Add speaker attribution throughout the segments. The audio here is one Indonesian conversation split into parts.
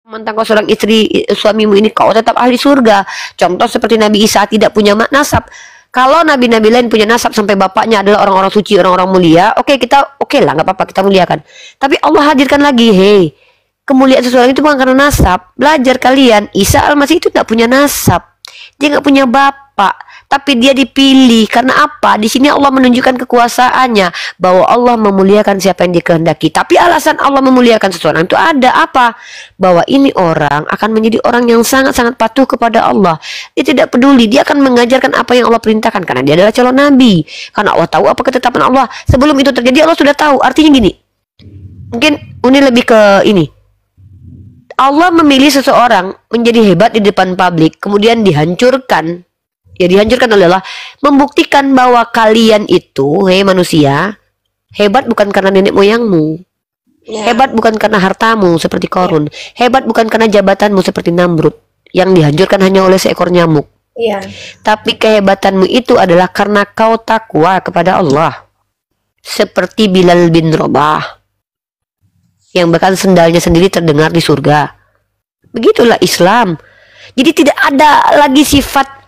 Speaker 1: Mentang kau seorang istri suamimu ini kau tetap ahli surga. Contoh seperti Nabi Isa tidak punya nasab. Kalau nabi-nabi lain punya nasab sampai bapaknya adalah orang-orang suci, orang-orang mulia, oke lah, nggak apa-apa, kita muliakan. Tapi Allah hadirkan lagi, hei, kemuliaan seseorang itu bukan karena nasab. Belajar kalian, Isa Al-Masih itu nggak punya nasab, dia nggak punya bapak, tapi dia dipilih karena apa? Di sini Allah menunjukkan kekuasaannya bahwa Allah memuliakan siapa yang dikehendaki. Tapi alasan Allah memuliakan seseorang itu ada apa? Bahwa ini orang akan menjadi orang yang sangat-sangat patuh kepada Allah. Dia tidak peduli, dia akan mengajarkan apa yang Allah perintahkan karena dia adalah calon nabi. Karena Allah tahu apa ketetapan Allah. Sebelum itu terjadi Allah sudah tahu. Artinya gini. Mungkin ini lebih ke ini. Allah memilih seseorang menjadi hebat di depan publik, kemudian dihancurkan. Ya dihancurkan adalah membuktikan bahwa kalian itu, hei manusia, hebat bukan karena nenek moyangmu. Hebat bukan karena hartamu seperti Korun. Hebat bukan karena jabatanmu seperti Namrud yang dihancurkan hanya oleh seekor nyamuk. Tapi kehebatanmu itu adalah karena kau takwa kepada Allah. Seperti Bilal bin Rabah yang bahkan sendalnya sendiri terdengar di surga. Begitulah Islam. Jadi tidak ada lagi sifat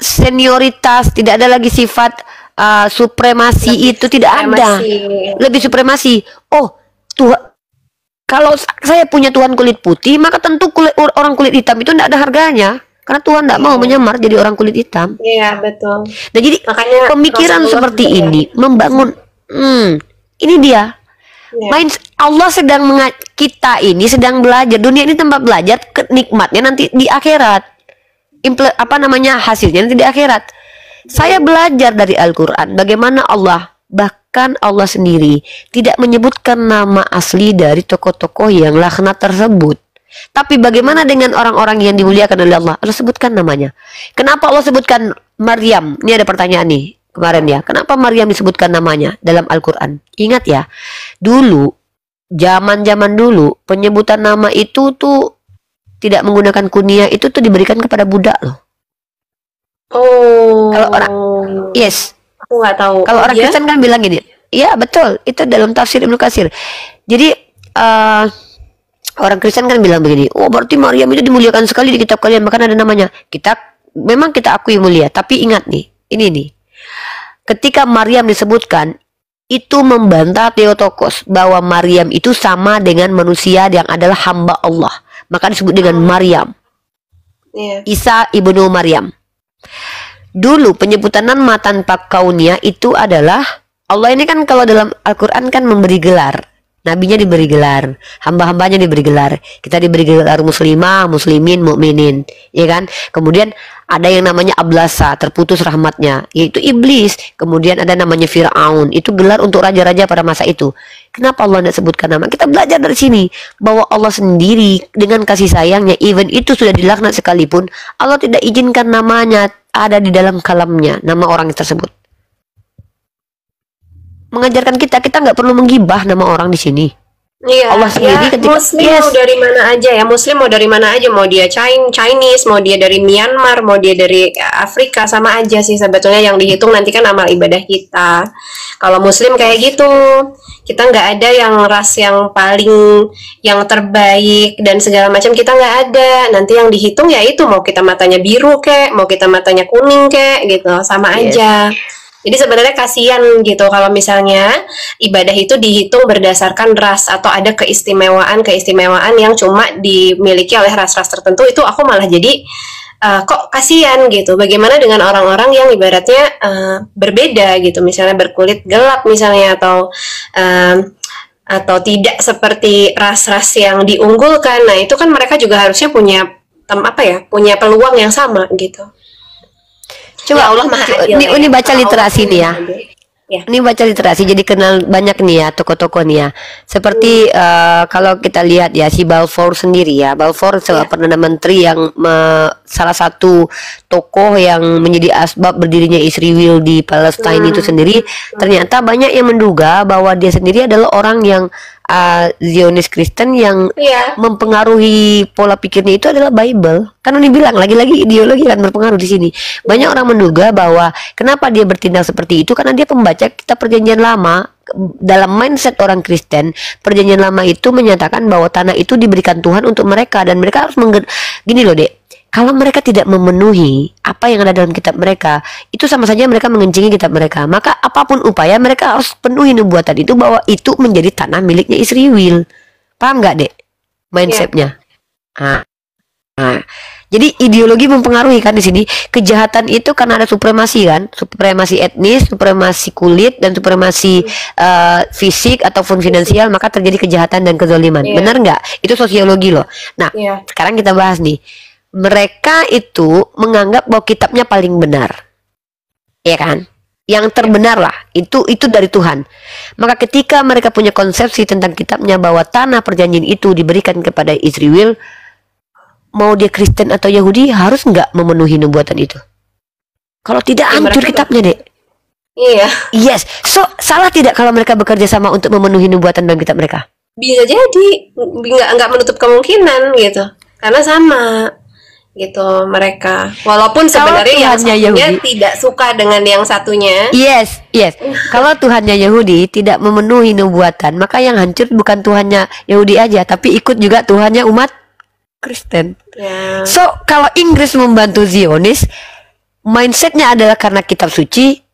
Speaker 1: senioritas, tidak ada lagi sifat supremasi, lebih itu tidak ada. Lebih supremasi. Oh, Tuhan, kalau saya punya Tuhan kulit putih, maka tentu orang kulit hitam itu tidak ada harganya. Karena Tuhan tidak mau menyamar jadi orang kulit hitam.
Speaker 2: Iya, betul.
Speaker 1: Nah, jadi makanya pemikiran seperti ini membangun ini dia. Main Allah kita ini sedang belajar. Dunia ini tempat belajar, nikmatnya nanti di akhirat. Hasilnya nanti di akhirat. Saya belajar dari Al-Quran bagaimana Allah, bahkan Allah sendiri tidak menyebutkan nama asli dari tokoh-tokoh yang laknat tersebut. Tapi bagaimana dengan orang-orang yang dimuliakan oleh Allah? Allah sebutkan namanya. Kenapa Allah sebutkan Maryam? Ini ada pertanyaan nih kemarin ya. Kenapa Maryam disebutkan namanya dalam Al-Quran? Ingat ya, dulu, zaman-zaman dulu, penyebutan nama itu tuh tidak menggunakan kunyah, itu tuh diberikan kepada budak loh.
Speaker 2: Oh.
Speaker 1: Kalau orang, yes.
Speaker 2: Aku nggak tahu.
Speaker 1: Kalau orang Kristen kan bilang gini, iya betul, itu dalam tafsir Ibnu Katsir. Jadi orang Kristen kan bilang begini, oh berarti Maryam itu dimuliakan sekali di kitab kalian, bahkan ada namanya. Memang kita akui mulia, tapi ingat nih, ini nih. Ketika Maryam disebutkan, itu membantah Theotokos bahwa Maryam itu sama dengan manusia yang adalah hamba Allah. Maka disebut dengan Maryam. Isa ibnu Maryam. Dulu penyebutan nama tanpa kaunia itu adalah Allah ini kan kalau dalam Al-Quran kan memberi gelar. Nabinya diberi gelar, hamba-hambanya diberi gelar. Kita diberi gelar muslimah, muslimin, mukminin, ya kan? Kemudian ada yang namanya ablasa, terputus rahmatnya, yaitu iblis. Kemudian ada namanya Fir'aun, itu gelar untuk raja-raja pada masa itu. Kenapa Allah tidak sebutkan nama? Kita belajar dari sini bahwa Allah sendiri dengan kasih sayangnya, even itu sudah dilaknat sekalipun, Allah tidak izinkan namanya ada di dalam kalamnya, nama orang tersebut. Mengajarkan kita nggak perlu menggibah nama orang di sini.
Speaker 2: Iya,
Speaker 1: Allah sendiri ketika
Speaker 2: Muslim mau dari mana aja ya, Muslim mau dari mana aja, mau dia Chinese, mau dia dari Myanmar, mau dia dari Afrika, sama aja sih sebetulnya. Yang dihitung nanti kan amal ibadah kita. Kalau Muslim kayak gitu, kita nggak ada yang ras yang paling, yang terbaik dan segala macam, kita nggak ada. Nanti yang dihitung ya itu, mau kita matanya biru kek, mau kita matanya kuning kek, gitu, sama aja. Jadi sebenarnya kasihan gitu kalau misalnya ibadah itu dihitung berdasarkan ras atau ada keistimewaan yang cuma dimiliki oleh ras-ras tertentu. Itu aku malah jadi kok kasihan gitu. Bagaimana dengan orang-orang yang ibaratnya berbeda gitu, misalnya berkulit gelap misalnya, atau tidak seperti ras-ras yang diunggulkan. Nah itu kan mereka juga harusnya punya punya peluang yang sama gitu.
Speaker 1: Coba
Speaker 2: ya Allah Maha Adil.
Speaker 1: Ini baca literasi nih ya. Ini baca literasi jadi kenal banyak nih ya tokoh-tokoh nih ya. Seperti kalau kita lihat ya si Balfour sendiri ya. Balfour perdana menteri yang salah satu tokoh yang menjadi asbab berdirinya Israel di Palestina itu sendiri. Ternyata banyak yang menduga bahwa dia sendiri adalah orang yang Zionis Kristen yang
Speaker 2: Iya.
Speaker 1: mempengaruhi pola pikirnya itu adalah Bible. Kan ini bilang lagi-lagi ideologi kan berpengaruh di sini. Banyak orang menduga bahwa kenapa dia bertindak seperti itu karena dia pembaca kitab Perjanjian Lama. Dalam mindset orang Kristen, Perjanjian Lama itu menyatakan bahwa tanah itu diberikan Tuhan untuk mereka dan mereka harus gini loh, Dek. Kalau mereka tidak memenuhi apa yang ada dalam kitab mereka, itu sama saja mereka mengencingi kitab mereka. Maka apapun upaya mereka harus penuhi nubuatan itu bahwa itu menjadi tanah miliknya Israel. Paham nggak, Dek? Mindsetnya. Jadi ideologi mempengaruhi kan di sini. Kejahatan itu karena ada supremasi kan, supremasi etnis, supremasi kulit, dan supremasi fisik ataupun finansial, maka terjadi kejahatan dan kezaliman. Benar nggak? Itu sosiologi loh. Nah, sekarang kita bahas nih. Mereka itu menganggap bahwa kitabnya paling benar, ya kan? Yang terbenar lah, itu dari Tuhan. Maka ketika mereka punya konsepsi tentang kitabnya bahwa tanah perjanjian itu diberikan kepada Israel, mau dia Kristen atau Yahudi harus nggak memenuhi nubuatan itu? Kalau tidak hancur kitabnya, Dek.
Speaker 2: Iya.
Speaker 1: Yes. So salah tidak kalau mereka bekerja sama untuk memenuhi nubuatan dalam kitab mereka?
Speaker 2: Bisa jadi, nggak menutup kemungkinan gitu, karena sama gitu mereka. Walaupun sebenarnya yang satunya tidak suka dengan yang satunya.
Speaker 1: Yes. Kalau Tuhannya Yahudi tidak memenuhi nubuatan, maka yang hancur bukan Tuhannya Yahudi aja, tapi ikut juga Tuhannya umat Kristen. So kalau Inggris membantu Zionis, mindsetnya adalah karena kitab suci.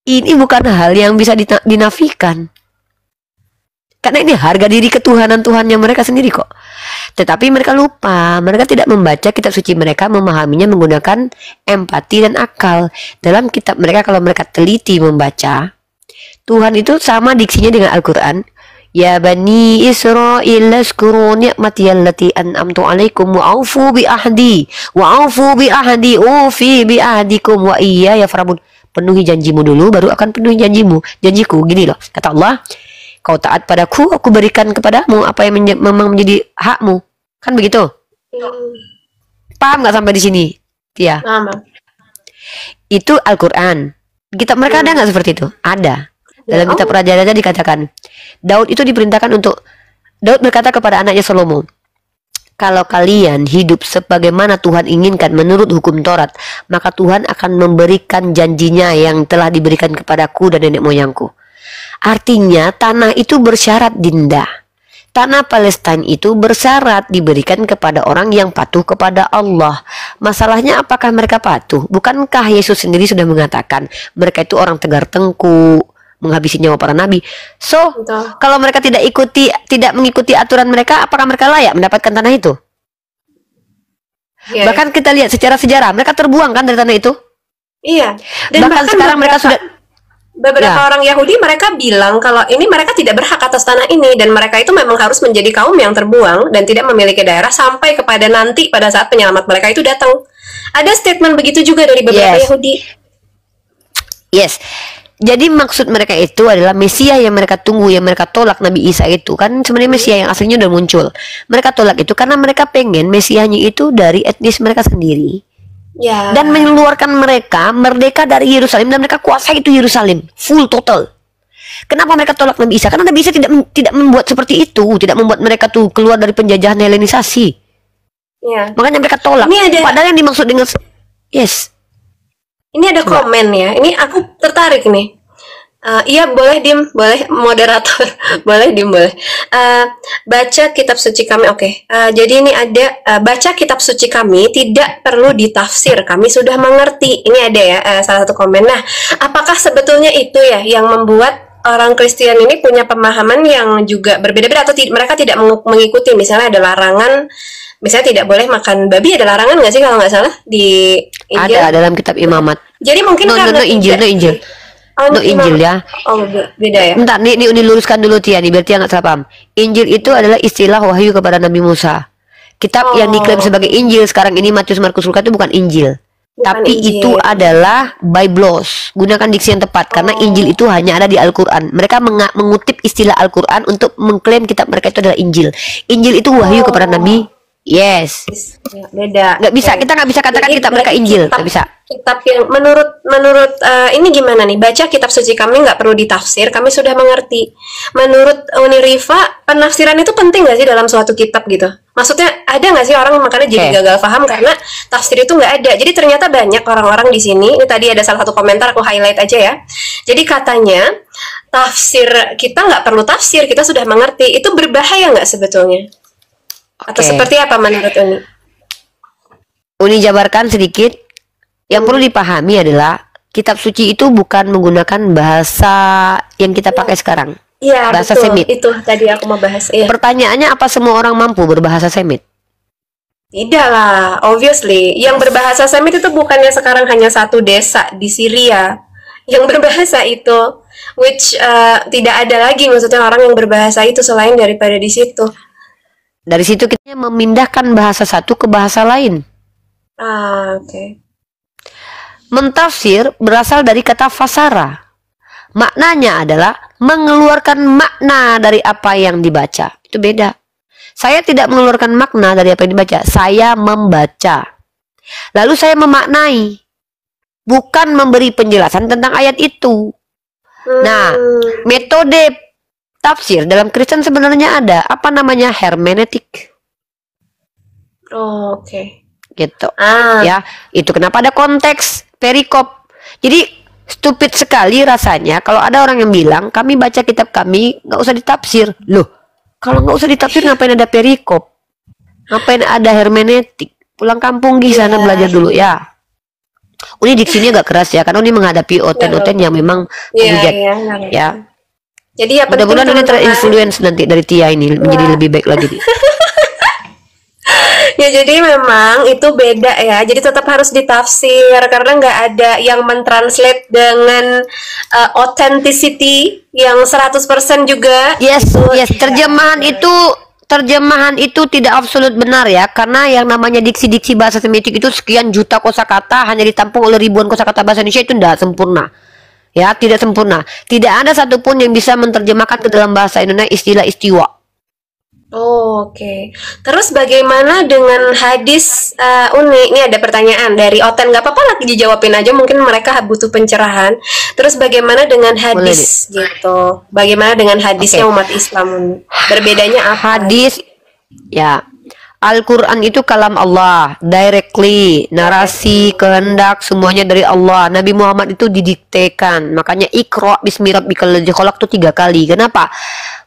Speaker 1: Ini bukan hal yang bisa dinafikan, karena ini harga diri ketuhanan Tuhannya mereka sendiri kok. Tetapi mereka lupa, mereka tidak membaca kitab suci mereka, memahaminya menggunakan empati dan akal. Dalam kitab mereka, kalau mereka teliti membaca, Tuhan itu sama diksinya dengan Al-Quran. Ya bani Israil azkuru ni'mati allati an'amtu 'alaikum wa aufu bi ahdi ufi bi ahdikum wa iyaya farhabun. Penuhi janjimu dulu baru akan penuhi janjiku. Gini loh, kata Allah, kau taat padaku, aku berikan kepadamu apa yang memang menjadi hakmu. Kan begitu? Paham nggak sampai di sini? Ya. Itu Al-Quran. Kitab mereka ada nggak seperti itu? Ada. Dalam kitab Raja-Raja dikatakan, Daud itu diperintahkan Daud berkata kepada anaknya Salomo, kalau kalian hidup sebagaimana Tuhan inginkan menurut hukum Taurat, maka Tuhan akan memberikan janjinya yang telah diberikan kepadaku dan nenek moyangku. Artinya tanah itu bersyarat, Dinda. Tanah Palestina itu bersyarat diberikan kepada orang yang patuh kepada Allah. Masalahnya apakah mereka patuh? Bukankah Yesus sendiri sudah mengatakan mereka itu orang tegar tengkuk, menghabisi nyawa para nabi. So, kalau mereka tidak mengikuti aturan mereka, apakah mereka layak mendapatkan tanah itu? Bahkan kita lihat secara sejarah, mereka terbuang kan dari tanah itu?
Speaker 2: Iya. Dan
Speaker 1: bahkan sekarang mereka sudah
Speaker 2: beberapa orang Yahudi mereka bilang kalau ini mereka tidak berhak atas tanah ini, dan mereka itu memang harus menjadi kaum yang terbuang dan tidak memiliki daerah sampai kepada nanti pada saat penyelamat mereka itu datang. Ada statement begitu juga dari beberapa Yahudi.
Speaker 1: Yes. Jadi maksud mereka itu adalah Mesia yang mereka tunggu, yang mereka tolak, Nabi Isa itu kan sebenarnya Mesia yang aslinya udah muncul. Mereka tolak itu karena mereka pengen Mesianya itu dari etnis mereka sendiri. Dan mengeluarkan mereka merdeka dari Yerusalem, dan mereka kuasai itu Yerusalem full total. Kenapa mereka tolak Nabi Isa? Karena Nabi Isa tidak membuat seperti itu, tidak membuat mereka tuh keluar dari penjajahan Helenisasi. Makanya mereka tolak. Padahal yang dimaksud dengan
Speaker 2: ini ada komen ya. Ini aku tertarik nih. Iya boleh Dim, boleh moderator, boleh Dim, boleh. Baca kitab suci kami, oke. Jadi ini ada baca kitab suci kami tidak perlu ditafsir, kami sudah mengerti. Ini ada ya salah satu komen. Nah, apakah sebetulnya itu ya yang membuat orang Kristen ini punya pemahaman yang juga berbeda-beda, atau mereka tidak mengikuti? Misalnya ada larangan, misalnya tidak boleh makan babi, ada larangan nggak sih kalau nggak salah di Injil?
Speaker 1: Ada dalam kitab Imamat.
Speaker 2: Jadi mungkin karena
Speaker 1: Injil. Injil ya.
Speaker 2: Beda ya.
Speaker 1: Bentar, nih diluruskan dulu Tia nih, biar Tia nggak salah paham. Injil itu adalah istilah wahyu kepada Nabi Musa. Kitab yang diklaim sebagai Injil sekarang ini, Matius, Markus, Lukas, itu bukan Injil. Tapi Injil. Itu adalah Biblos. Gunakan diksi yang tepat, karena Injil itu hanya ada di Al-Quran. Mereka mengutip istilah Al-Quran untuk mengklaim kitab mereka itu adalah Injil. Injil itu wahyu kepada Nabi Yes.
Speaker 2: Ya, beda.
Speaker 1: Nggak bisa,
Speaker 2: Oke.
Speaker 1: kita nggak bisa katakan
Speaker 2: Jadi
Speaker 1: kitab mereka
Speaker 2: berarti
Speaker 1: Injil,
Speaker 2: kitab
Speaker 1: nggak bisa.
Speaker 2: kitab yang menurut ini gimana nih? Baca kitab suci kami nggak perlu ditafsir, kami sudah mengerti. Menurut Uniriva, penafsiran itu penting nggak sih dalam suatu kitab gitu? Maksudnya ada nggak sih orang makanya jadi
Speaker 1: Oke.
Speaker 2: gagal paham karena tafsir itu nggak ada. Jadi ternyata banyak orang-orang di sini. Ini tadi ada salah satu komentar, aku highlight aja ya. Jadi katanya tafsir kita nggak perlu tafsir, kita sudah mengerti. Itu berbahaya nggak sebetulnya? Atau
Speaker 1: Oke.
Speaker 2: seperti apa menurut Uni?
Speaker 1: Uni jabarkan sedikit. Yang perlu dipahami adalah kitab suci itu bukan menggunakan bahasa yang kita pakai sekarang.
Speaker 2: Iya,
Speaker 1: Bahasa
Speaker 2: betul.
Speaker 1: Semit.
Speaker 2: Itu tadi aku mau bahas. Iya.
Speaker 1: Pertanyaannya, apa semua orang mampu berbahasa Semit?
Speaker 2: Tidak lah, obviously. Yang berbahasa Semit itu bukannya sekarang hanya satu desa di Syria yang berbahasa itu, which tidak ada lagi maksudnya orang yang berbahasa itu selain daripada di situ.
Speaker 1: Dari situ kita memindahkan bahasa satu ke bahasa lain.
Speaker 2: Oke.
Speaker 1: Mentafsir berasal dari kata fasara. Maknanya adalah mengeluarkan makna dari apa yang dibaca. Itu beda. Saya tidak mengeluarkan makna dari apa yang dibaca. Saya membaca. Lalu saya memaknai. Bukan memberi penjelasan tentang ayat itu. Nah, metode tafsir dalam Kristen sebenarnya ada. Apa namanya? Hermeneutik.
Speaker 2: Oke.
Speaker 1: Gitu.
Speaker 2: Ah,
Speaker 1: Ya, itu kenapa ada konteks perikop. Jadi stupid sekali rasanya kalau ada orang yang bilang kami baca kitab kami nggak usah ditafsir. Loh, kalau nggak usah ditafsir ngapain ada perikop? Ngapain ada hermeneutik? Pulang kampung di sana belajar dulu ya. Uni diksinya agak keras ya, karena Uni menghadapi oten-oten yang memang
Speaker 2: iya,
Speaker 1: menghujat
Speaker 2: iya.
Speaker 1: ya.
Speaker 2: Jadi ya penting
Speaker 1: Mudah-mudahan Uni
Speaker 2: teman-teman.
Speaker 1: terinfluence nanti dari Tia ini menjadi lebih baik lagi nih.
Speaker 2: Ya jadi memang itu beda ya. Jadi tetap harus ditafsir karena nggak ada yang mentranslate dengan authenticity yang 100% juga.
Speaker 1: Yes,
Speaker 2: Itu
Speaker 1: yes, terjemahan itu tidak absolut benar ya, karena yang namanya diksi-diksi bahasa Semitik itu sekian juta kosakata hanya ditampung oleh ribuan kosakata bahasa Indonesia, itu tidak sempurna. Ya, tidak sempurna. Tidak ada satupun yang bisa menerjemahkan ke dalam bahasa Indonesia istilah istiwa.
Speaker 2: Oke. Terus bagaimana dengan hadis Uni? Ini ada pertanyaan dari Oten. Nggak apa-apa lagi dijawabin aja. Mungkin mereka butuh pencerahan. Terus bagaimana dengan hadis gitu? Bagaimana dengan hadisnya
Speaker 1: Oke.
Speaker 2: umat Islam Uni? Berbedanya apa?
Speaker 1: Hadis ya, Al-Quran itu kalam Allah, directly, narasi, kehendak, semuanya dari Allah. Nabi Muhammad itu didiktekan. Makanya Iqra bismi rabbikal ladzi khalaq itu 3 kali. Kenapa?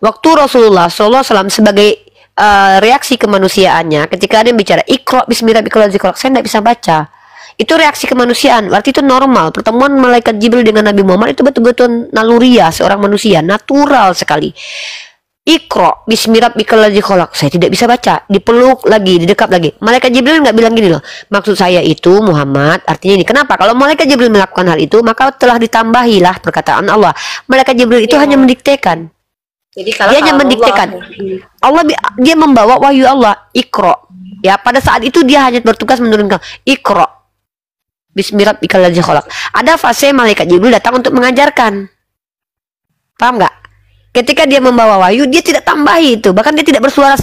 Speaker 1: Waktu Rasulullah SAW sebagai reaksi kemanusiaannya, ketika ada yang bicara Iqra bismi rabbikal ladzi khalaq, saya tidak bisa baca. Itu reaksi kemanusiaan, berarti itu normal. Pertemuan malaikat Jibril dengan Nabi Muhammad itu betul-betul naluriah seorang manusia, natural sekali. Iqra bismi rabbikal ladzi khalaq, saya tidak bisa baca. Dipeluk lagi, didekat lagi. Malaikat Jibril nggak bilang gini loh, maksud saya itu Muhammad, artinya ini. Kenapa? Kalau malaikat Jibril melakukan hal itu, maka telah ditambahilah perkataan Allah. Malaikat Jibril itu hanya mendiktekan.
Speaker 2: Jadi kalau
Speaker 1: Dia hanya mendiktekan. Allah dia membawa wahyu Allah, Iqra. Ya, pada saat itu dia hanya bertugas menurunkan Iqra bismi rabbikal ladzi khalaq. Ada fase malaikat Jibril datang untuk mengajarkan. Paham nggak? Ketika dia membawa wahyu, dia tidak tambahi itu. Bahkan dia tidak bersuara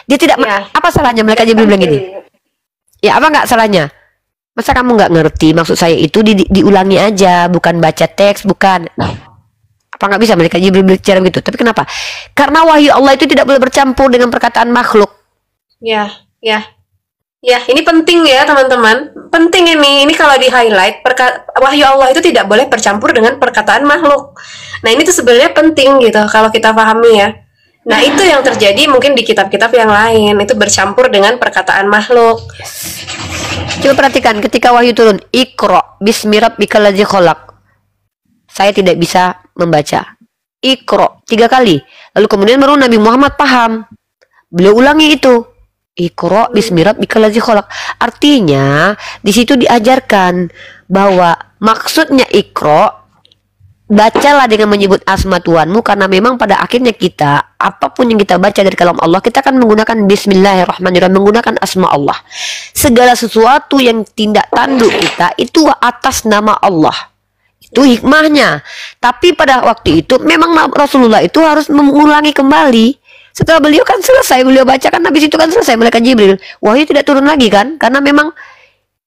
Speaker 1: dia tidak
Speaker 2: Ya.
Speaker 1: apa salahnya malaikat Jibril bilang gini? Ya, apa nggak salahnya? Masa kamu nggak ngerti maksud saya itu diulangi aja, bukan baca teks, bukan. Apa nggak bisa malaikat Jibril bicara begitu? Tapi kenapa? Karena wahyu Allah itu tidak boleh bercampur dengan perkataan makhluk.
Speaker 2: Ya, ya. Ya, ini penting ya teman-teman. Penting ini. Ini kalau di-highlight, wahyu Allah itu tidak boleh bercampur dengan perkataan makhluk. Nah, ini tuh sebenarnya penting gitu kalau kita pahami ya. Nah, itu yang terjadi mungkin di kitab-kitab yang lain. Itu bercampur dengan perkataan makhluk.
Speaker 1: Coba perhatikan ketika wahyu turun, Iqra bismi rabbikal ladzi khalaq. Saya tidak bisa membaca. Iqra 3 kali. Lalu kemudian baru Nabi Muhammad paham. Beliau ulangi itu. Iqra bismi rabbikal ladzi khalaq. Artinya di situ diajarkan bahwa maksudnya Iqra, bacalah dengan menyebut asma Tuhanmu, karena memang pada akhirnya kita apapun yang kita baca dari kalam Allah, kita akan menggunakan bismillahirrahmanirrahim, menggunakan asma Allah. Segala sesuatu yang tindak tanduk kita itu atas nama Allah. Itu hikmahnya. Tapi pada waktu itu memang Rasulullah itu harus mengulangi kembali Setelah beliau kan selesai, beliau bacakan habis itu kan selesai malaikat Jibril. Wahyu tidak turun lagi kan? Karena memang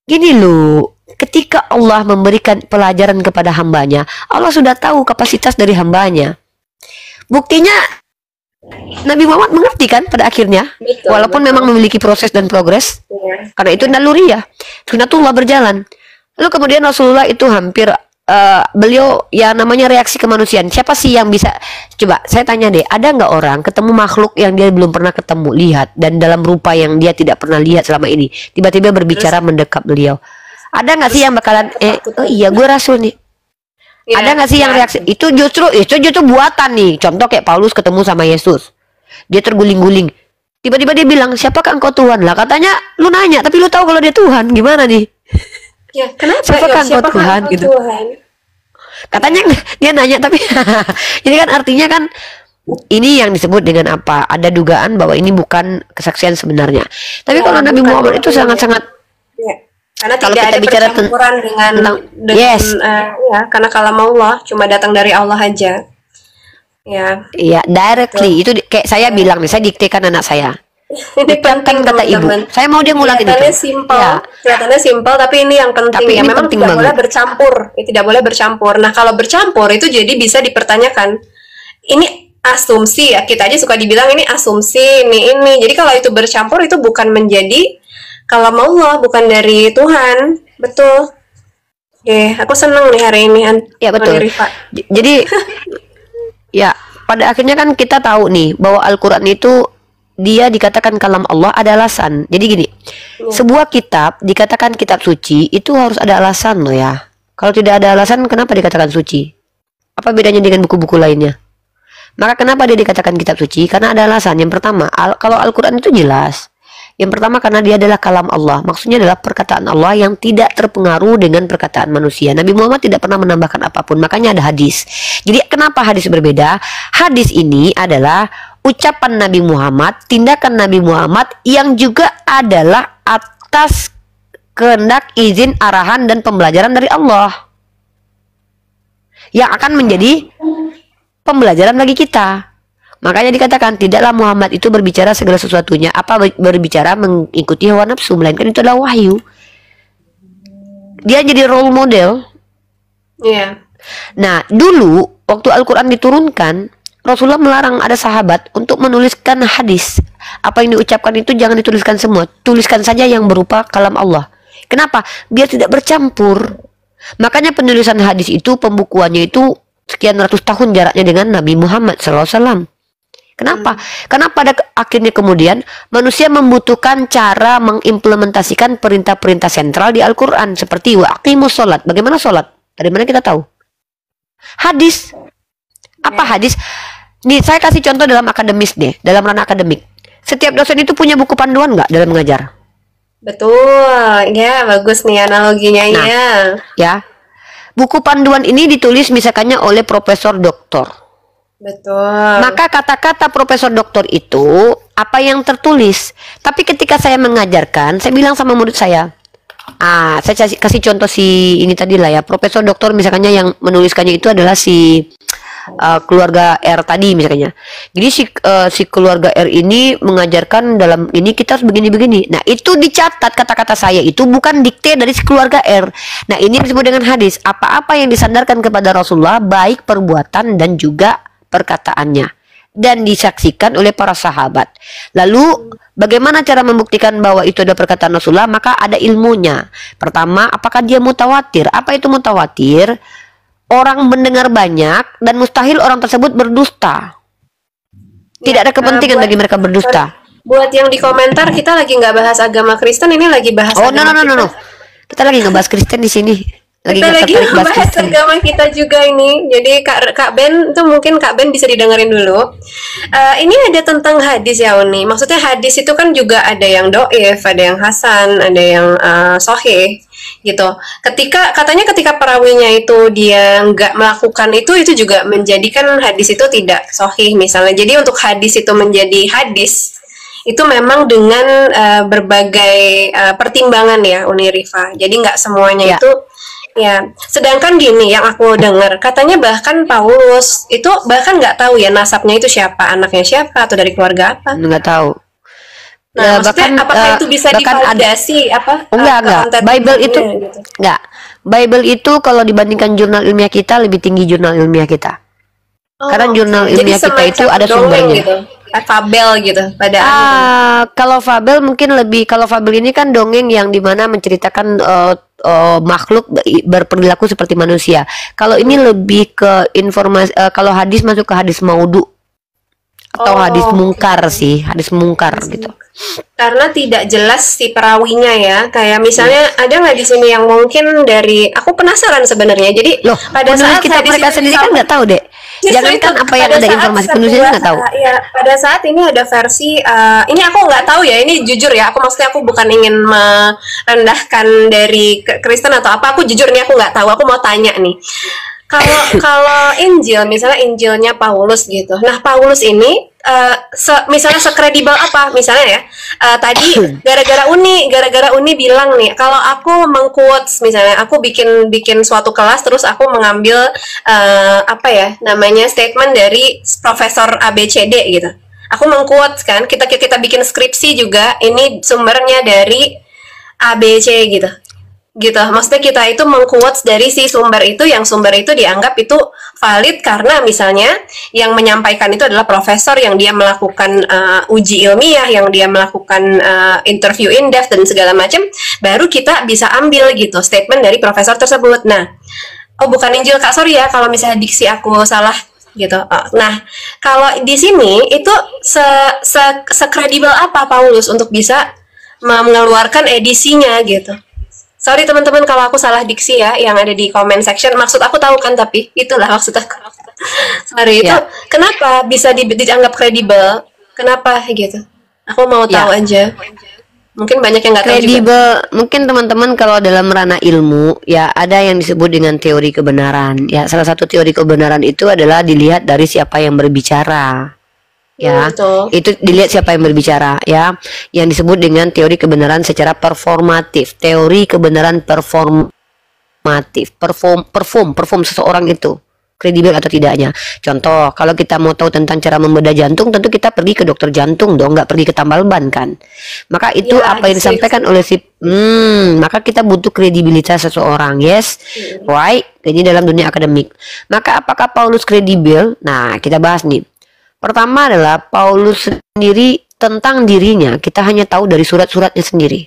Speaker 1: gini loh, ketika Allah memberikan pelajaran kepada hambanya, Allah sudah tahu kapasitas dari hambanya. Buktinya Nabi Muhammad mengerti kan pada akhirnya,
Speaker 2: Betul,
Speaker 1: walaupun
Speaker 2: betul.
Speaker 1: memang memiliki proses dan progres.
Speaker 2: Iya.
Speaker 1: Karena itu naluriah, sunnatullah berjalan. Lalu kemudian Rasulullah itu hampir beliau ya namanya reaksi kemanusiaan. Siapa sih yang bisa, coba saya tanya deh, ada nggak orang ketemu makhluk yang dia belum pernah ketemu, lihat, dan dalam rupa yang dia tidak pernah lihat selama ini, tiba-tiba berbicara mendekat beliau? Ada nggak sih yang bakalan oh iya gue rasul nih?
Speaker 2: Iya,
Speaker 1: Ada nggak sih yang
Speaker 2: iya.
Speaker 1: reaksi itu justru buatan nih? Contoh kayak Paulus ketemu sama Yesus, dia terguling-guling, tiba-tiba dia bilang, siapakah engkau Tuhan? Lah katanya lu nanya tapi lu tahu kalau dia Tuhan, gimana nih?
Speaker 2: Ya, kenapa
Speaker 1: Siapakah engkau
Speaker 2: siapakah
Speaker 1: Tuhan
Speaker 2: engkau
Speaker 1: gitu?
Speaker 2: Tuhan?
Speaker 1: Katanya dia nanya tapi ini kan artinya kan ini yang disebut dengan apa? Ada dugaan bahwa ini bukan kesaksian sebenarnya. Tapi
Speaker 2: Ya,
Speaker 1: kalau Nabi
Speaker 2: bukan
Speaker 1: Muhammad itu
Speaker 2: wahyu, ya.
Speaker 1: sangat-sangat
Speaker 2: Ya. Karena
Speaker 1: Kalau
Speaker 2: tidak
Speaker 1: kita
Speaker 2: ada
Speaker 1: bicara
Speaker 2: percampuran dengan
Speaker 1: yes.
Speaker 2: Ya, karena kalam Allah cuma datang dari Allah aja. Ya.
Speaker 1: Iya, directly. Itu kayak saya bilang nih, saya diktekan anak saya.
Speaker 2: Ini
Speaker 1: Ucapkan
Speaker 2: penting
Speaker 1: kata ibu.
Speaker 2: teman-teman.
Speaker 1: Saya mau dia ngulangin
Speaker 2: Kelihatannya
Speaker 1: itu.
Speaker 2: simpel,
Speaker 1: Ya.
Speaker 2: kelihatannya simpel, tapi ini yang penting
Speaker 1: Tapi
Speaker 2: ya.
Speaker 1: ini
Speaker 2: Memang
Speaker 1: penting
Speaker 2: tidak
Speaker 1: banget.
Speaker 2: boleh bercampur, tidak boleh bercampur. Nah, kalau bercampur itu jadi bisa dipertanyakan. Ini asumsi ya, kita aja suka dibilang ini asumsi, ini. Jadi kalau itu bercampur itu bukan menjadi kalam Allah, bukan dari Tuhan, betul. Aku seneng nih hari ini,
Speaker 1: Ya betul.
Speaker 2: Rifa.
Speaker 1: Jadi ya pada akhirnya kan kita tahu nih bahwa Al-Quran itu dia dikatakan kalam Allah ada alasan. Jadi gini, sebuah kitab dikatakan kitab suci itu harus ada alasan loh ya. Kalau tidak ada alasan, kenapa dikatakan suci? Apa bedanya dengan buku-buku lainnya? Maka kenapa dia dikatakan kitab suci? Karena ada alasan. Yang pertama, kalau Al-Quran itu jelas. Yang pertama karena dia adalah kalam Allah. Maksudnya adalah perkataan Allah yang tidak terpengaruh dengan perkataan manusia. Nabi Muhammad tidak pernah menambahkan apapun. Makanya ada hadis. Jadi kenapa hadis berbeda? Hadis ini adalah ucapan Nabi Muhammad, tindakan Nabi Muhammad yang juga adalah atas kehendak, izin, arahan, dan pembelajaran dari Allah. Yang akan menjadi pembelajaran bagi kita. Makanya dikatakan tidaklah Muhammad itu berbicara segala sesuatunya, apa berbicara mengikuti hawa nafsu, melainkan itu adalah wahyu. Dia jadi role model.
Speaker 2: Iya.
Speaker 1: Nah, dulu waktu Al-Quran diturunkan, Rasulullah melarang ada sahabat untuk menuliskan hadis. Apa yang diucapkan itu jangan dituliskan semua, tuliskan saja yang berupa kalam Allah. Kenapa? Biar tidak bercampur. Makanya penulisan hadis itu, pembukuannya itu sekian ratus tahun jaraknya dengan Nabi Muhammad SAW. Kenapa? Karena pada akhirnya kemudian manusia membutuhkan cara mengimplementasikan perintah-perintah sentral di Al-Quran seperti waqimus sholat. Bagaimana sholat? Dari mana kita tahu? Hadis. Apa hadis? Nih saya kasih contoh dalam akademis deh, dalam ranah akademik. Setiap dosen itu punya buku panduan nggak dalam mengajar?
Speaker 2: Betul. Ya, bagus nih analoginya
Speaker 1: Ya. Buku panduan ini ditulis misalkannya oleh profesor doktor.
Speaker 2: Betul.
Speaker 1: Maka kata-kata profesor doktor itu apa yang tertulis. Tapi ketika saya mengajarkan, saya bilang sama murid saya, saya kasih contoh si ini tadi lah ya, profesor doktor misalkannya yang menuliskannya itu adalah si keluarga R tadi misalkannya. Jadi si keluarga R ini mengajarkan dalam ini kita harus begini-begini. Nah itu dicatat kata-kata saya itu bukan dikte dari si keluarga R. Nah ini disebut dengan hadis. Apa-apa yang disandarkan kepada Rasulullah baik perbuatan dan juga perkataannya dan disaksikan oleh para sahabat. Lalu bagaimana cara membuktikan bahwa itu ada perkataan Rasulullah? Maka ada ilmunya. Pertama, apakah dia mutawatir? Apa itu mutawatir? Orang mendengar banyak dan mustahil orang tersebut berdusta. Tidak ada kepentingan bagi mereka berdusta.
Speaker 2: Buat yang di komentar, kita lagi nggak bahas agama Kristen, ini lagi bahas agama
Speaker 1: no. Kita lagi ngebahas Kristen di sini.
Speaker 2: Kita lagi bahas agama kita juga ini. Jadi Kak Ben itu mungkin Kak Ben bisa didengerin dulu. Ini ada tentang hadis ya Uni. Maksudnya hadis itu kan juga ada yang doif, ada yang hasan, ada yang sahih gitu. Ketika perawinya itu dia nggak melakukan itu juga menjadikan hadis itu tidak sahih misalnya. Jadi untuk hadis itu menjadi hadis itu memang dengan berbagai pertimbangan ya Uni Rifa. Jadi nggak semuanya itu Ya, sedangkan gini yang aku dengar, katanya bahkan Paulus itu bahkan nggak tahu ya nasabnya itu siapa, anaknya siapa atau dari keluarga apa.
Speaker 1: nggak tahu.
Speaker 2: Nah, maksudnya
Speaker 1: Bahkan
Speaker 2: apakah itu bisa
Speaker 1: bahkan ada
Speaker 2: divalidasi apa
Speaker 1: enggak Bible itu
Speaker 2: keautentikannya gitu?
Speaker 1: enggak. Bible itu kalau dibandingkan jurnal ilmiah kita lebih tinggi jurnal ilmiah kita. Karena
Speaker 2: Oh,
Speaker 1: jurnal
Speaker 2: oke. Jadi
Speaker 1: ilmiah kita itu
Speaker 2: semacam
Speaker 1: ada
Speaker 2: dongeng
Speaker 1: sumbernya.
Speaker 2: gitu, fabel gitu padaan gitu.
Speaker 1: Kalau fabel mungkin lebih, kalau fabel ini kan dongeng yang dimana menceritakan makhluk berperilaku seperti manusia. Kalau ini lebih ke informasi, kalau hadis masuk ke hadis maudhu atau hadis
Speaker 2: Oh,
Speaker 1: mungkar sih, hadis mungkar gitu.
Speaker 2: karena tidak jelas si perawinya ya. Kayak misalnya ada nggak di sini yang mungkin dari aku penasaran sebenarnya. Jadi
Speaker 1: Loh,
Speaker 2: pada
Speaker 1: penulis
Speaker 2: saat
Speaker 1: kitab
Speaker 2: hadis
Speaker 1: mereka
Speaker 2: itu
Speaker 1: sendiri kan nggak tahu, Dek.
Speaker 2: justru
Speaker 1: Jangankan
Speaker 2: itu,
Speaker 1: apa yang
Speaker 2: pada
Speaker 1: ada
Speaker 2: saat
Speaker 1: informasi, penulisnya
Speaker 2: sebuah
Speaker 1: nggak tahu.
Speaker 2: ya pada saat ini ada versi ini aku nggak tahu ya, ini jujur ya, aku maksudnya aku bukan ingin merendahkan dari Kristen atau apa, aku jujur nih aku nggak tahu, aku mau tanya nih. Kalau kalau Injil, misalnya Injilnya Paulus gitu. Nah, Paulus ini misalnya sekredibel apa? Misalnya ya, tadi gara-gara Uni bilang nih, kalau aku mengquotes misalnya, aku bikin bikin suatu kelas terus aku mengambil apa ya namanya statement dari Profesor ABCD gitu. Aku mengquotes kan, kita bikin skripsi juga, ini sumbernya dari ABC gitu gitu. Maksudnya kita itu mengquotes dari si sumber itu, yang sumber itu dianggap itu valid karena misalnya yang menyampaikan itu adalah profesor yang dia melakukan uji ilmiah, yang dia melakukan interview in depth dan segala macam, baru kita bisa ambil gitu statement dari profesor tersebut. Nah, oh bukan Injil Kak, sorry ya kalau misalnya diksi aku salah gitu. Nah, kalau di sini itu sekredibel apa Paulus untuk bisa mengeluarkan edisinya gitu. Sorry teman-teman kalau aku salah diksi ya yang ada di comment section. Maksud aku tahu kan, tapi itulah maksud aku. Sorry, itu
Speaker 1: Ya,
Speaker 2: kenapa bisa dianggap kredibel? Kenapa gitu? Aku mau tahu
Speaker 1: ya.
Speaker 2: aja. Mungkin banyak yang nggak tahu juga.
Speaker 1: Kredibel, mungkin teman-teman kalau dalam ranah ilmu ya ada yang disebut dengan teori kebenaran. Ya, salah satu teori kebenaran itu adalah dilihat dari siapa yang berbicara. Ya,
Speaker 2: Betul.
Speaker 1: itu dilihat siapa yang berbicara ya, yang disebut dengan teori kebenaran secara performatif, teori kebenaran performatif, perform seseorang itu kredibel atau tidaknya. Contoh, kalau kita mau tahu tentang cara membedah jantung, tentu kita pergi ke dokter jantung dong, nggak pergi ke tambal ban kan. Maka itu
Speaker 2: Ya,
Speaker 1: apa yang disampaikan oleh si maka kita butuh kredibilitas seseorang. Yes, right. Jadi dalam dunia akademik. Maka apakah Paulus kredibel? Nah, kita bahas nih. Pertama adalah Paulus sendiri tentang dirinya kita hanya tahu dari surat-suratnya sendiri.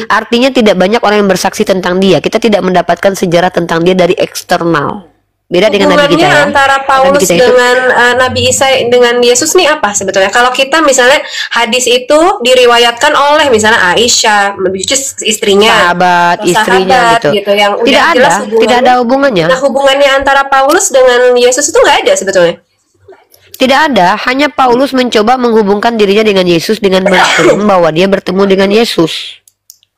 Speaker 1: Artinya tidak banyak orang yang bersaksi tentang dia. Kita tidak mendapatkan sejarah tentang dia dari eksternal. Beda dengan Nabi kita ya.
Speaker 2: Antara Paulus
Speaker 1: Nabi kita itu
Speaker 2: dengan Nabi Isa dengan Yesus nih apa sebetulnya? Kalau kita misalnya hadis itu diriwayatkan oleh misalnya Aisyah, istrinya,
Speaker 1: sahabat,
Speaker 2: atau
Speaker 1: istrinya
Speaker 2: sahabat
Speaker 1: gitu.
Speaker 2: yang
Speaker 1: Tidak
Speaker 2: udah jelas
Speaker 1: ada, tidak ada hubungannya.
Speaker 2: Nah, hubungannya antara Paulus dengan Yesus itu nggak ada sebetulnya.
Speaker 1: Tidak ada, hanya Paulus mencoba menghubungkan dirinya dengan Yesus dengan mengklaim bahwa dia bertemu dengan Yesus.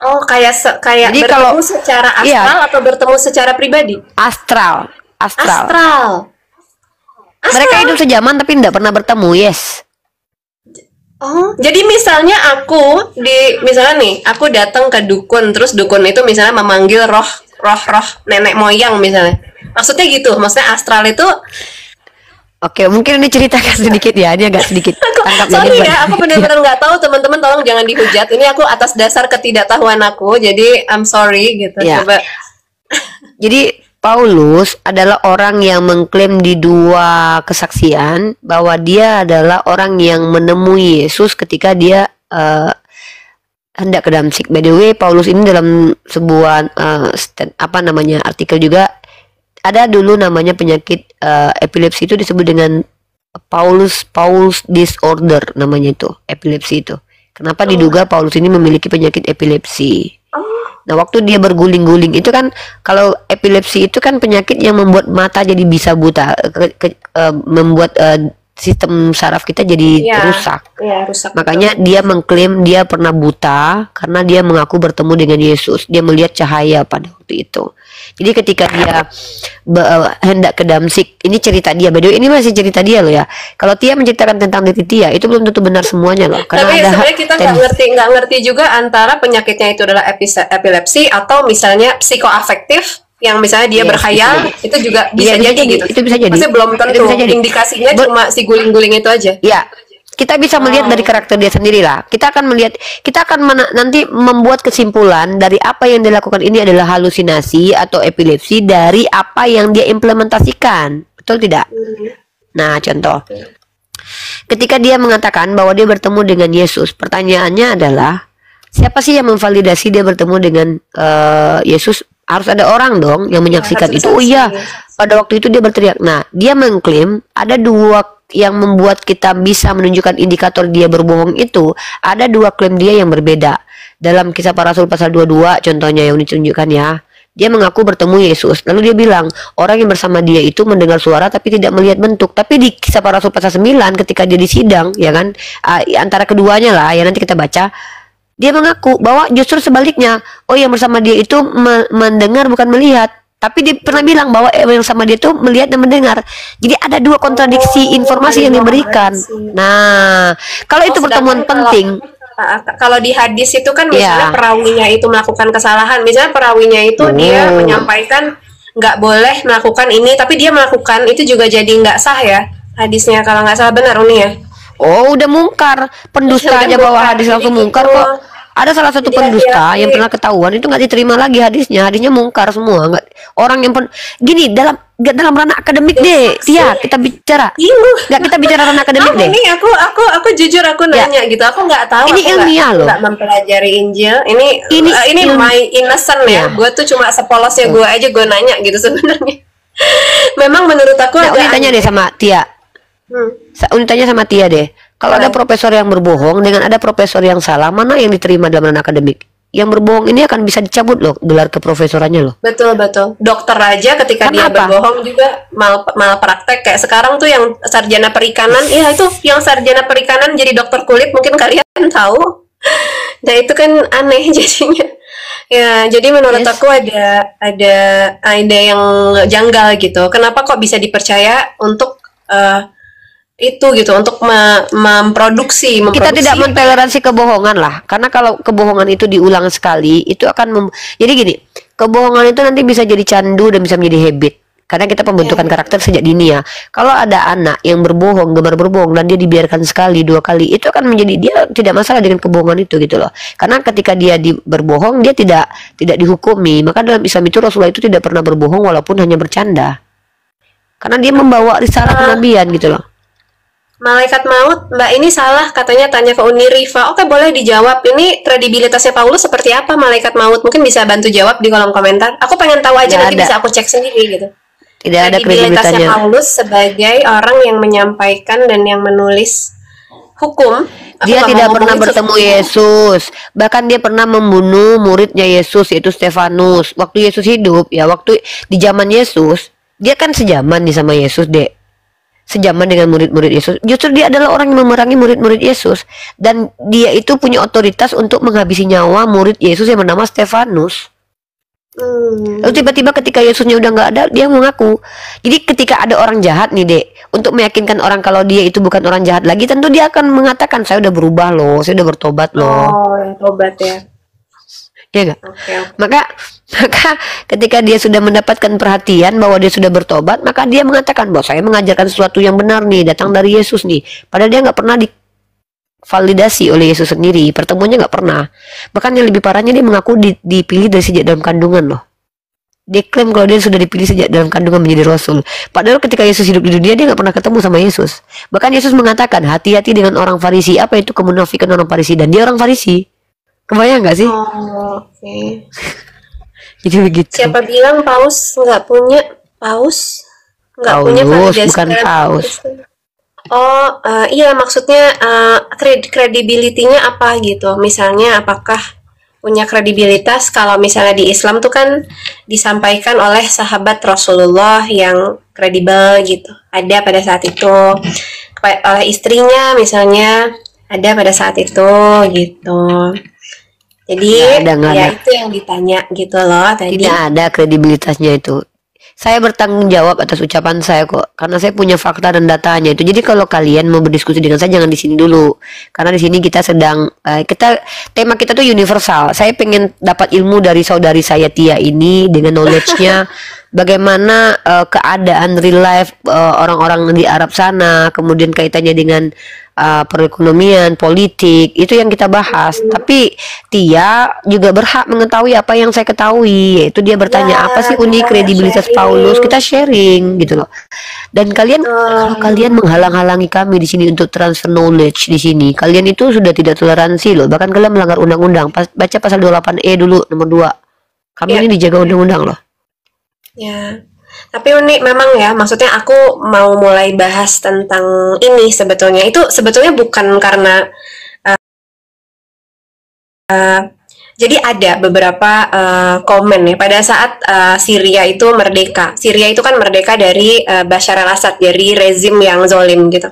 Speaker 2: Oh, kayak
Speaker 1: Jadi
Speaker 2: bertemu
Speaker 1: kalau
Speaker 2: secara astral
Speaker 1: iya,
Speaker 2: atau bertemu secara pribadi?
Speaker 1: astral.
Speaker 2: Astral.
Speaker 1: Mereka hidup sejaman tapi tidak pernah bertemu, yes.
Speaker 2: Oh, jadi misalnya misalnya nih, aku datang ke dukun, terus dukun itu misalnya memanggil roh nenek moyang misalnya. Maksudnya gitu, maksudnya astral itu.
Speaker 1: Oke, mungkin ini ceritakan sedikit ya, ini agak sedikit tangkap
Speaker 2: Sorry
Speaker 1: jadi
Speaker 2: ya, aku benar-benar nggak tahu, teman-teman tolong jangan dihujat. Ini aku atas dasar ketidaktahuan aku, jadi I'm sorry gitu.
Speaker 1: ya.
Speaker 2: Coba.
Speaker 1: Jadi Paulus adalah orang yang mengklaim di dua kesaksian bahwa dia adalah orang yang menemui Yesus ketika dia hendak ke Damsyik. By the way, Paulus ini dalam sebuah artikel juga ada dulu namanya penyakit epilepsi itu disebut dengan Paulus disorder, namanya itu epilepsi itu. Kenapa diduga Paulus ini memiliki penyakit epilepsi? Nah, waktu dia berguling-guling itu kan, kalau epilepsi itu kan penyakit yang membuat mata jadi bisa buta, membuat sistem saraf kita jadi
Speaker 2: Iya,
Speaker 1: rusak.
Speaker 2: iya rusak
Speaker 1: Makanya
Speaker 2: betul.
Speaker 1: dia mengklaim dia pernah buta karena dia mengaku bertemu dengan Yesus. Dia melihat cahaya pada waktu itu. Jadi ketika dia hendak ke Damsik, ini cerita dia. By the way, ini masih cerita dia loh ya. Kalau Tia menceritakan tentang diri Tia, itu belum tentu benar semuanya loh. Karena
Speaker 2: Tapi
Speaker 1: ada
Speaker 2: sebenarnya kita nggak ngerti juga antara penyakitnya itu adalah epilepsi atau misalnya psikoafektif yang misalnya dia
Speaker 1: Yes,
Speaker 2: berkhayal itu juga bisa
Speaker 1: Iya,
Speaker 2: jadi gitu.
Speaker 1: itu bisa jadi.
Speaker 2: Maksudnya belum
Speaker 1: Itu
Speaker 2: tentu
Speaker 1: bisa jadi.
Speaker 2: indikasinya cuma si guling-guling itu aja.
Speaker 1: Ya, kita bisa melihat dari karakter dia sendiri lah. Kita akan melihat, kita akan nanti membuat kesimpulan dari apa yang dilakukan ini adalah halusinasi atau epilepsi dari apa yang dia implementasikan. Betul tidak? Nah, contoh. Ketika dia mengatakan bahwa dia bertemu dengan Yesus, pertanyaannya adalah siapa sih yang memvalidasi dia bertemu dengan Yesus? Harus ada orang dong yang menyaksikan itu. Oh iya, pada waktu itu dia berteriak. Nah, dia mengklaim ada dua yang membuat kita bisa menunjukkan indikator dia berbohong itu. Ada dua klaim dia yang berbeda. Dalam Kisah Para Rasul pasal 22 contohnya yang ditunjukkan ya. Dia mengaku bertemu Yesus. Lalu dia bilang, orang yang bersama dia itu mendengar suara tapi tidak melihat bentuk. Tapi di Kisah Para Rasul pasal 9 ketika dia disidang, ya kan, antara keduanya lah ya nanti kita baca. Dia mengaku bahwa justru sebaliknya, oh yang bersama dia itu mendengar bukan melihat. Tapi dia pernah bilang bahwa yang bersama dia itu melihat dan mendengar. Jadi ada dua kontradiksi informasi yang diberikan. Nah, kalau itu pertemuan penting.
Speaker 2: Kalau di hadis itu kan misalnya perawinya itu melakukan kesalahan. Misalnya perawinya itu dia menyampaikan nggak boleh melakukan ini, tapi dia melakukan, itu juga jadi nggak sah ya hadisnya kalau nggak salah, benar Uni ya?
Speaker 1: Oh, udah mungkar. Pendusta aja bawa hadis langsung mungkar kok. Ada salah satu pendusta yang pernah ketahuan itu nggak diterima lagi hadisnya mungkar semua. Nggak, orang yang gini dalam ranah akademik deh, Tia, kita bicara. Nggak, kita bicara ranah akademik deh.
Speaker 2: Ini aku jujur aku nanya gitu, aku nggak tahu.
Speaker 1: Ini ilmiah loh.
Speaker 2: Nggak mempelajari Injil. Ini my innocent ya. Gue tuh cuma sepolosnya gue aja gue nanya gitu sebenarnya. Memang menurut aku
Speaker 1: Uni tanya deh sama Tia. Uni tanya sama Tia deh. Kalau ada profesor yang berbohong dengan ada profesor yang salah, mana yang diterima dalam ranah akademik? Yang berbohong ini akan bisa dicabut loh gelar keprofesorannya loh.
Speaker 2: Betul. Dokter aja ketika dia berbohong juga malpraktek. Kayak sekarang tuh yang sarjana perikanan, ya itu yang sarjana perikanan jadi dokter kulit, mungkin kalian tahu. Nah itu kan aneh jadinya. Ya, jadi menurut aku ada yang janggal gitu. Kenapa kok bisa dipercaya untuk itu gitu, untuk memproduksi
Speaker 1: kita tidak mentoleransi kebohongan lah, karena kalau kebohongan itu diulang sekali itu akan jadi gini, kebohongan itu nanti bisa jadi candu dan bisa menjadi habit karena kita pembentukan karakter sejak dini ya. Kalau ada anak yang berbohong, gemar berbohong dan dia dibiarkan sekali, dua kali, itu akan menjadi dia tidak masalah dengan kebohongan itu gitu loh. Karena ketika dia berbohong dia tidak dihukumi. Maka dalam Islam itu Rasulullah itu tidak pernah berbohong walaupun hanya bercanda. Karena dia membawa risalah kenabian gitu loh.
Speaker 2: Malaikat maut, Mbak ini salah katanya, tanya ke Uni Rifa. Oke, boleh dijawab. Ini kredibilitasnya Paulus seperti apa malaikat maut? Mungkin bisa bantu jawab di kolom komentar. Aku pengen tahu aja, nanti bisa aku cek sendiri gitu.
Speaker 1: Tidak ada kredibilitasnya
Speaker 2: Paulus sebagai orang yang menyampaikan dan yang menulis hukum.
Speaker 1: Dia tidak pernah bertemu Yesus. Bahkan dia pernah membunuh muridnya Yesus, yaitu Stefanus. Waktu Yesus hidup, ya waktu di zaman Yesus, dia kan sejaman nih sama Yesus, Dek. Sejaman dengan murid-murid Yesus. Justru dia adalah orang yang memerangi murid-murid Yesus. Dan dia itu punya otoritas untuk menghabisi nyawa murid Yesus yang bernama Stefanus. Lalu tiba-tiba ketika Yesusnya udah nggak ada, dia mengaku. Jadi ketika ada orang jahat nih, Dek, untuk meyakinkan orang kalau dia itu bukan orang jahat lagi, tentu dia akan mengatakan, saya udah berubah loh, saya udah bertobat loh.
Speaker 2: Oh, yang tobat ya.
Speaker 1: Ya gak? Maka ketika dia sudah mendapatkan perhatian bahwa dia sudah bertobat, maka dia mengatakan bahwa saya mengajarkan sesuatu yang benar nih, datang dari Yesus nih. Padahal dia nggak pernah divalidasi oleh Yesus sendiri, pertemuannya nggak pernah. Bahkan yang lebih parahnya, dia mengaku dipilih dari sejak dalam kandungan loh. Dia klaim kalau dia sudah dipilih sejak dalam kandungan menjadi Rasul. Padahal ketika Yesus hidup di dunia, dia nggak pernah ketemu sama Yesus. Bahkan Yesus mengatakan, hati-hati dengan orang Farisi. Apa itu kemunafikan orang Farisi? Dan dia orang Farisi. Kebayang nggak sih?
Speaker 2: Oke.
Speaker 1: Jadi begitu.
Speaker 2: Siapa bilang Paus nggak punya Paus? Nggak punya validasi,
Speaker 1: bukan Paus.
Speaker 2: Oh, iya maksudnya kredibilitinya apa gitu? Misalnya apakah punya kredibilitas kalau misalnya di Islam tuh kan disampaikan oleh sahabat Rasulullah yang kredibel gitu. Ada pada saat itu. oleh istrinya misalnya ada pada saat itu gitu. Jadi
Speaker 1: nggak
Speaker 2: ya
Speaker 1: ada.
Speaker 2: itu yang ditanya gitu loh tadi.
Speaker 1: Tidak ada kredibilitasnya itu. Saya bertanggung jawab atas ucapan saya kok, karena saya punya fakta dan datanya itu. Jadi kalau kalian mau berdiskusi dengan saya jangan di sini dulu, karena di sini kita sedang tema kita tuh universal. Saya pengen dapat ilmu dari saudari saya Tia ini dengan knowledge-nya bagaimana keadaan real life orang-orang di Arab sana, kemudian kaitannya dengan perekonomian, politik, itu yang kita bahas. Tapi Tia juga berhak mengetahui apa yang saya ketahui, yaitu dia bertanya apa sih unik kredibilitas Paulus, kita sharing gitu loh. Dan kalian kalau kalian menghalang-halangi kami di sini untuk transfer knowledge di sini, kalian itu sudah tidak toleransi loh. Bahkan kalian melanggar undang-undang. Baca pasal 28E dulu nomor 2. Kami ini dijaga undang-undang loh.
Speaker 2: Ya. Tapi unik memang ya, maksudnya aku mau mulai bahas tentang ini sebetulnya. Itu sebetulnya bukan karena jadi ada beberapa komen ya pada saat Syria itu merdeka. Syria itu kan merdeka dari Bashar al-Assad, dari rezim yang zolim gitu.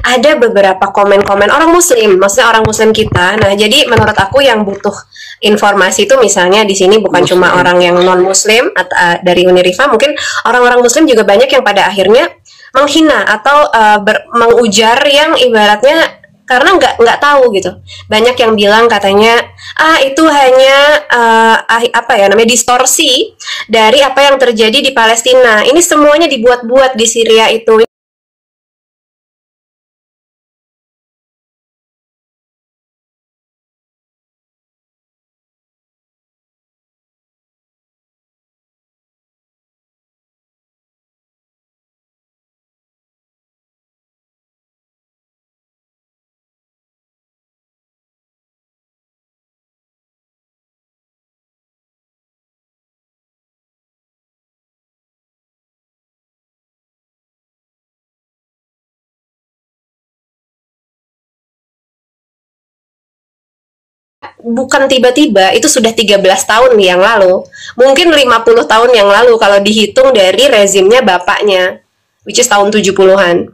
Speaker 2: Ada beberapa komen-komen orang Muslim, maksudnya orang Muslim kita. Nah, jadi menurut aku yang butuh informasi itu misalnya di sini bukan
Speaker 1: Muslim.
Speaker 2: cuma orang yang non Muslim dari Unirifa, mungkin orang-orang Muslim juga banyak yang pada akhirnya menghina atau mengujar yang ibaratnya karena nggak tahu gitu. Banyak yang bilang katanya itu hanya apa ya namanya distorsi dari apa yang terjadi di Palestina. Ini semuanya dibuat-buat di Syria itu. Bukan tiba-tiba, itu sudah 13 tahun yang lalu. Mungkin 50 tahun yang lalu kalau dihitung dari rezimnya bapaknya, which is tahun 70-an.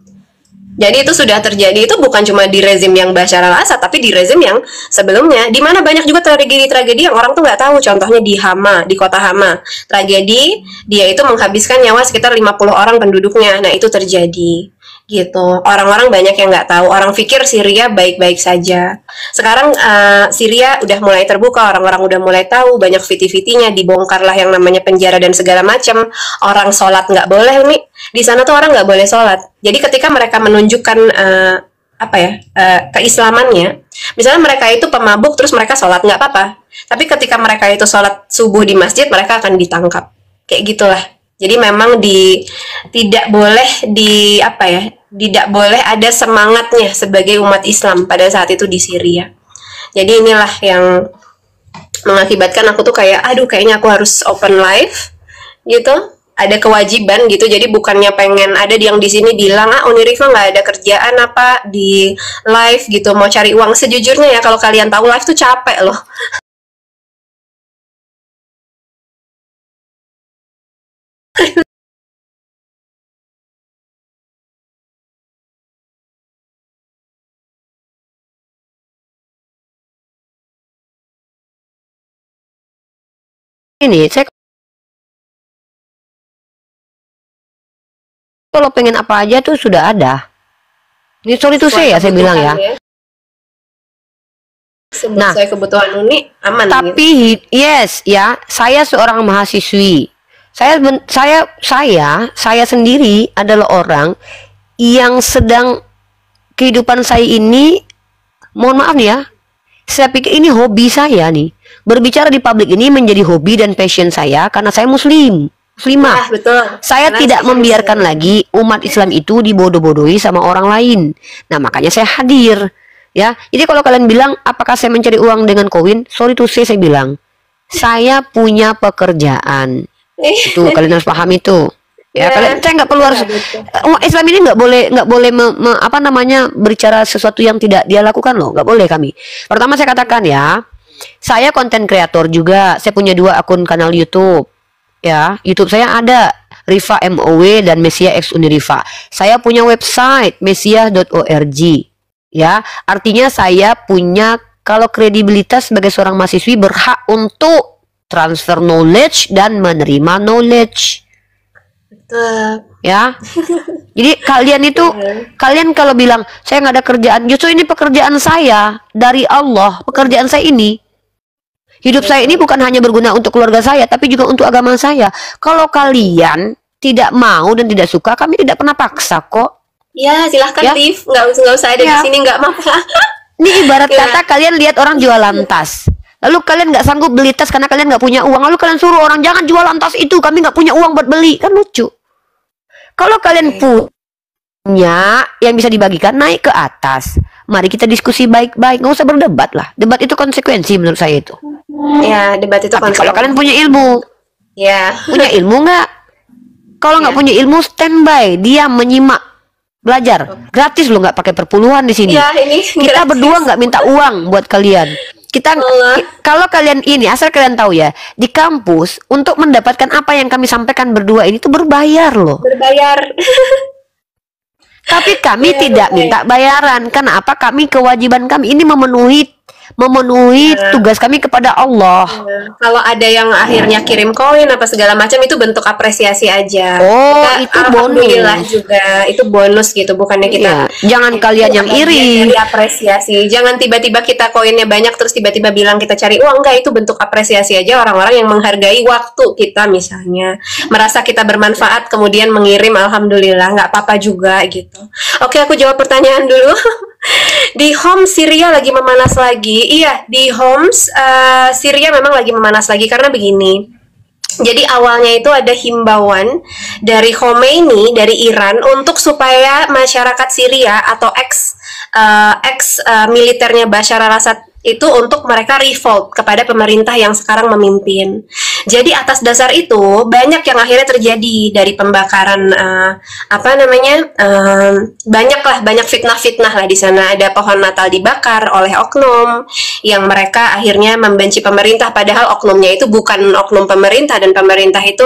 Speaker 2: Jadi itu sudah terjadi, itu bukan cuma di rezim yang Bashar al-Assad, tapi di rezim yang sebelumnya, di mana banyak juga tragedi-tragedi yang orang tuh nggak tahu. Contohnya di Hama, di kota Hama. Tragedi, dia itu menghabiskan nyawa sekitar 50 orang penduduknya. Nah, itu terjadi. Gitu. Orang-orang banyak yang nggak tahu. Orang pikir Syria baik-baik saja. Sekarang Syria udah mulai terbuka, orang-orang udah mulai tahu, banyak viti-vitinya, dibongkarlah yang namanya penjara dan segala macam. Orang sholat nggak boleh nih. Di sana tuh orang nggak boleh sholat. Jadi ketika mereka menunjukkan keislamannya, misalnya mereka itu pemabuk terus mereka sholat nggak apa-apa. Tapi ketika mereka itu sholat subuh di masjid, mereka akan ditangkap. Kayak gitulah. Jadi memang tidak boleh tidak boleh ada semangatnya sebagai umat Islam pada saat itu di Syria. Jadi inilah yang mengakibatkan aku tuh kayak, aduh kayaknya aku harus open live gitu. Ada kewajiban gitu, jadi bukannya pengen ada yang di sini bilang Unirifa nggak ada kerjaan apa di live gitu mau cari uang. Sejujurnya ya kalau kalian tahu live tuh capek loh.
Speaker 1: Ini saya kalau pengen apa aja tuh sudah ada. Ini sorry tuh saya bilang ya.
Speaker 2: Nah, saya kebutuhan Uni aman.
Speaker 1: Tapi gitu. Yes ya, saya seorang mahasiswi. Saya sendiri adalah orang yang sedang kehidupan saya ini, mohon maaf nih ya, saya pikir ini hobi saya nih. Berbicara di publik ini menjadi hobi dan passion saya karena saya muslimah.
Speaker 2: Betul.
Speaker 1: Saya karena tidak membiarkan lagi umat Islam itu dibodoh-bodohi sama orang lain. Nah, makanya saya hadir. Ya, jadi kalau kalian bilang apakah saya mencari uang dengan koin, sorry to say saya bilang saya punya pekerjaan. Itu kalian harus paham itu. Ya, kalian saya nggak perlu harus umat Islam ini nggak boleh berbicara sesuatu yang tidak dia lakukan loh, nggak boleh kami. Pertama saya katakan ya, saya konten kreator juga, saya punya 2 akun kanal YouTube. Ya, YouTube saya ada Rifa MOW dan Mesia X Unirifa. Saya punya website mesia.org. Ya, artinya saya punya, kalau kredibilitas sebagai seorang mahasiswi berhak untuk transfer knowledge dan menerima knowledge.
Speaker 2: Betul.
Speaker 1: Ya, jadi kalian itu, kalian kalau bilang saya nggak ada kerjaan, justru ini pekerjaan saya dari Allah. Pekerjaan saya ini, hidup saya ini bukan hanya berguna untuk keluarga saya, tapi juga untuk agama saya. Kalau kalian tidak mau dan tidak suka, kami tidak pernah paksa kok.
Speaker 2: Ya, silahkan
Speaker 1: Ya.
Speaker 2: Tiff, nggak usah ada di
Speaker 1: Ya.
Speaker 2: sini, nggak apa-apa.
Speaker 1: Ini ibarat
Speaker 2: Ya.
Speaker 1: kata kalian lihat orang jualan tas, lalu kalian nggak sanggup beli tas karena kalian nggak punya uang, lalu kalian suruh orang jangan jualan tas itu, kami nggak punya uang buat beli, kan lucu. Kalau kalian punya yang bisa dibagikan, naik ke atas, mari kita diskusi baik-baik, nggak usah berdebat lah. Debat itu konsekuensi menurut saya itu.
Speaker 2: Ya, debat itu
Speaker 1: Tapi kalau
Speaker 2: konsep.
Speaker 1: kalian punya ilmu,
Speaker 2: Ya,
Speaker 1: punya ilmu nggak? Kalau nggak
Speaker 2: Ya.
Speaker 1: punya ilmu, standby, diam, menyimak, belajar, gratis loh, nggak pakai perpuluhan di sini.
Speaker 2: ya ini
Speaker 1: Kita
Speaker 2: gratis.
Speaker 1: berdua nggak minta uang buat kalian. Kita
Speaker 2: Allah.
Speaker 1: kalau kalian ini, asal kalian tahu ya, di kampus untuk mendapatkan apa yang kami sampaikan berdua ini tuh berbayar loh.
Speaker 2: berbayar.
Speaker 1: Tapi kami
Speaker 2: Iya,
Speaker 1: tidak
Speaker 2: betul.
Speaker 1: minta bayaran. Kenapa? Kami, kewajiban kami ini memenuhi tugas kami kepada Allah.
Speaker 2: Kalau ada yang akhirnya kirim koin apa segala macam, itu bentuk apresiasi aja.
Speaker 1: Oh,
Speaker 2: Kita,
Speaker 1: itu
Speaker 2: alhamdulillah
Speaker 1: bonus.
Speaker 2: juga, itu bonus gitu, bukannya kita.
Speaker 1: Iya, jangan kalian yang
Speaker 2: bagian
Speaker 1: iri.
Speaker 2: dari apresiasi. Jangan tiba-tiba kita koinnya banyak terus tiba-tiba bilang kita cari uang. Enggak, itu bentuk apresiasi aja orang-orang yang menghargai waktu kita, misalnya merasa kita bermanfaat kemudian mengirim, alhamdulillah, nggak apa-apa juga gitu. Oke, aku jawab pertanyaan dulu. Di Homs Syria lagi memanas lagi. Iya, di Homs Syria memang lagi memanas lagi karena begini. Jadi awalnya itu ada himbauan dari Khomeini dari Iran untuk supaya masyarakat Syria atau ex militernya Bashar al-Assad itu untuk mereka revolt kepada pemerintah yang sekarang memimpin. Jadi atas dasar itu banyak yang akhirnya terjadi dari pembakaran banyak fitnah-fitnah lah di sana. Ada pohon Natal dibakar oleh oknum yang mereka akhirnya membenci pemerintah, padahal oknumnya itu bukan oknum pemerintah, dan pemerintah itu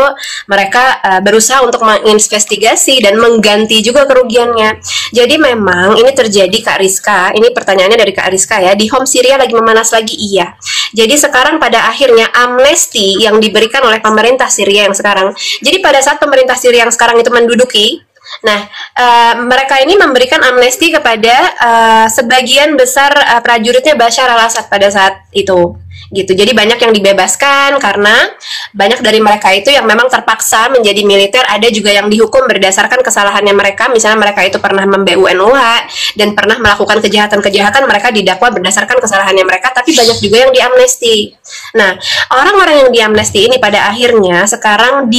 Speaker 2: mereka berusaha untuk menginvestigasi dan mengganti juga kerugiannya. Jadi memang ini terjadi, Kak Rizka. Ini pertanyaannya dari Kak Rizka ya. Di Homs Syria lagi memanas lagi, iya. Jadi sekarang pada akhirnya amnesti yang diberikan oleh pemerintah Syria yang sekarang. Jadi pada saat pemerintah Syria yang sekarang itu menduduki, nah mereka ini memberikan amnesti kepada sebagian besar prajuritnya Bashar al-Assad pada saat itu. Gitu. Jadi banyak yang dibebaskan karena banyak dari mereka itu yang memang terpaksa menjadi militer, ada juga yang dihukum berdasarkan kesalahannya mereka, misalnya mereka itu pernah memBUNUH dan pernah melakukan kejahatan-kejahatan, mereka didakwa berdasarkan kesalahannya mereka, tapi banyak juga yang diamnesti. Nah, orang-orang yang diamnesti ini pada akhirnya sekarang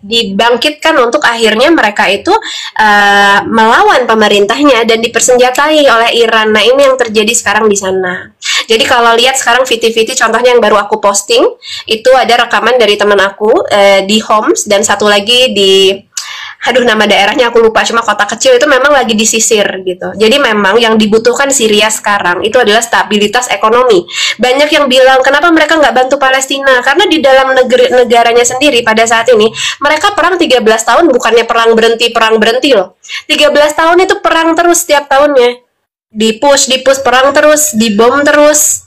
Speaker 2: dibangkitkan untuk akhirnya mereka itu melawan pemerintahnya dan dipersenjatai oleh Iran. Nah, ini yang terjadi sekarang di sana. Jadi kalau lihat sekarang VT-VT, contohnya yang baru aku posting, itu ada rekaman dari teman aku di Homs, dan satu lagi di, nama daerahnya aku lupa, cuma kota kecil itu memang lagi disisir gitu. Jadi memang yang dibutuhkan Syria sekarang itu adalah stabilitas ekonomi. Banyak yang bilang, kenapa mereka nggak bantu Palestina? Karena di dalam negaranya sendiri pada saat ini, mereka perang 13 tahun, bukannya perang berhenti loh. 13 tahun itu perang terus setiap tahunnya. Dipush perang terus, dibom terus.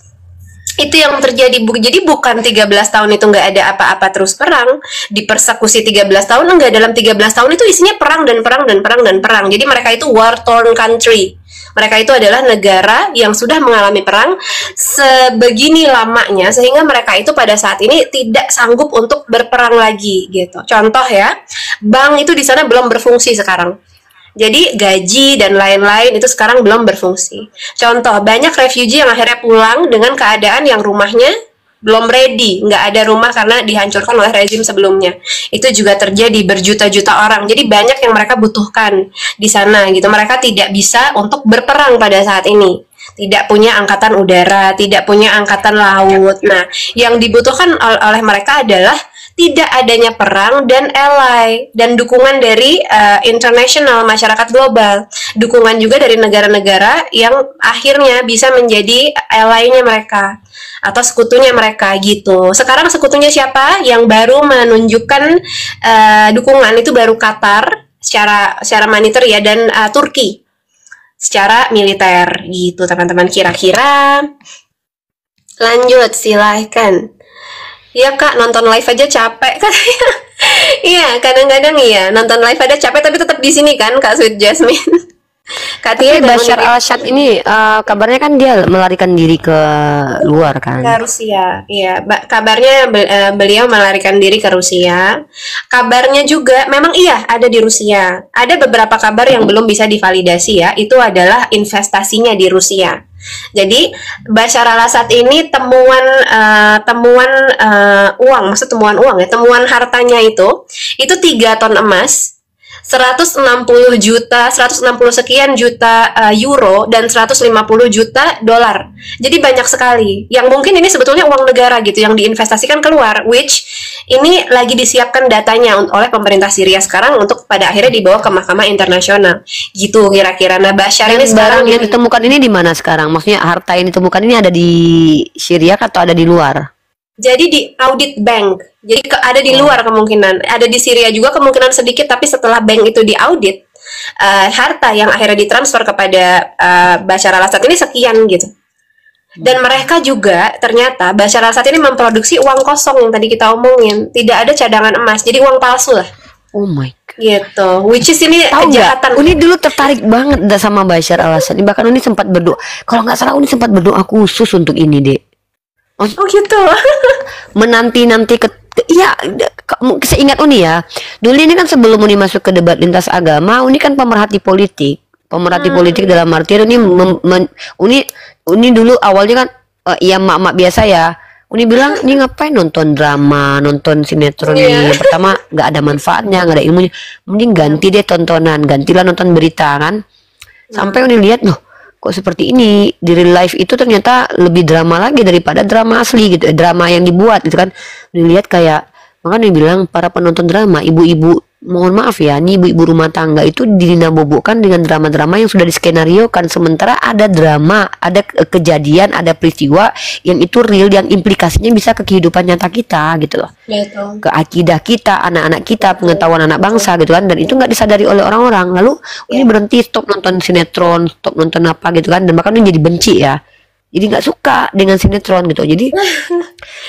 Speaker 2: Itu yang terjadi. Jadi bukan 13 tahun itu nggak ada apa-apa terus perang, dipersekusi 13 tahun, enggak, dalam 13 tahun itu isinya perang dan perang dan perang dan perang. Jadi mereka itu war torn country. Mereka itu adalah negara yang sudah mengalami perang sebegini lamanya sehingga mereka itu pada saat ini tidak sanggup untuk berperang lagi gitu. Contoh ya, bank itu di sana belum berfungsi sekarang. Jadi gaji dan lain-lain itu sekarang belum berfungsi. Contoh, banyak refugee yang akhirnya pulang dengan keadaan yang rumahnya belum ready, nggak ada rumah karena dihancurkan oleh rezim sebelumnya. Itu juga terjadi, berjuta-juta orang. Jadi banyak yang mereka butuhkan di sana gitu. Mereka tidak bisa untuk berperang pada saat ini. Tidak punya angkatan udara, tidak punya angkatan laut. Nah, yang dibutuhkan oleh mereka adalah tidak adanya perang dan ally dan dukungan dari internasional masyarakat global, dukungan juga dari negara-negara yang akhirnya bisa menjadi ally-nya mereka atau sekutunya mereka gitu. Sekarang sekutunya siapa? Yang baru menunjukkan dukungan itu baru Qatar secara militer ya, dan Turki secara militer gitu teman-teman. Kira-kira lanjut silahkan. Iya kak, nonton live aja capek katanya. Iya, kadang-kadang iya nonton live aja capek, tapi tetap di sini kan Kak Sweet Jasmine. Kak Tia
Speaker 1: Tapi
Speaker 2: dan
Speaker 1: Bashar
Speaker 2: Unik
Speaker 1: al-Assad ini kabarnya kan dia melarikan diri ke luar
Speaker 2: ke
Speaker 1: kan.
Speaker 2: Rusia. Iya, kabarnya beliau melarikan diri ke Rusia. Kabarnya juga memang iya ada di Rusia. Ada beberapa kabar yang belum bisa divalidasi ya. Itu adalah investasinya di Rusia. Jadi Bashar al-Assad ini temuan uang, maksud temuan uang ya, temuan hartanya itu 3 ton emas, 160 juta, 160 sekian juta euro, dan 150 juta dolar. Jadi banyak sekali. Yang mungkin ini sebetulnya uang negara gitu yang diinvestasikan keluar, which ini lagi disiapkan datanya oleh pemerintah Syria sekarang untuk pada akhirnya dibawa ke Mahkamah Internasional. Gitu kira-kira. Nah, Bashar ini
Speaker 1: Dan
Speaker 2: sekarang
Speaker 1: barang yang ditemukan ini di mana sekarang? Maksudnya harta yang ditemukan ini ada di Syria atau ada di luar?
Speaker 2: jadi di audit bank. Jadi ada di luar kemungkinan. Ada di Syria juga kemungkinan sedikit, tapi setelah bank itu diaudit, harta yang akhirnya ditransfer kepada Bashar al-Assad ini sekian gitu. Dan mereka juga ternyata Bashar al-Assad ini memproduksi uang kosong yang tadi kita omongin. Tidak ada cadangan emas. Jadi uang palsu lah.
Speaker 1: Oh my god.
Speaker 2: Gitu. Which is ini
Speaker 1: Tahu
Speaker 2: kejahatan.
Speaker 1: nggak? Uni dulu tertarik banget sama Bashar al-Assad. Bahkan Uni sempat berdoa. Kalau nggak salah Uni sempat berdoa khusus untuk ini deh.
Speaker 2: Oh gitu.
Speaker 1: Menanti-nanti iya, seingat Uni ya. Dulu ini kan sebelum Uni masuk ke debat lintas agama, Uni kan pemerhati politik. Pemerhati politik dalam artian Uni dulu awalnya kan ya mak-mak biasa ya. Uni bilang, ini ngapain nonton drama, nonton sinetron ini. Pertama, nggak ada manfaatnya, nggak ada ilmunya. Mending ganti deh tontonan, gantilah nonton berita kan. Sampai Uni lihat, loh, kok seperti ini. Di real life itu ternyata lebih drama lagi daripada drama asli gitu. Drama yang dibuat gitu kan. Uni lihat kayak, makanya bilang para penonton drama, ibu-ibu, mohon maaf ya, nih ibu-ibu rumah tangga itu dinabobokkan dengan drama-drama yang sudah diskenariokan. Sementara ada drama, ada kejadian, ada peristiwa yang itu real, yang implikasinya bisa ke kehidupan nyata kita gitu loh.
Speaker 2: Betul.
Speaker 1: Ke akidah kita, anak-anak kita, pengetahuan anak bangsa gitu kan. Dan itu nggak disadari oleh orang-orang. Lalu ini berhenti, stop nonton sinetron, stop nonton apa gitu kan. Dan bahkan ini jadi benci ya. Jadi nggak suka dengan sinetron gitu. Jadi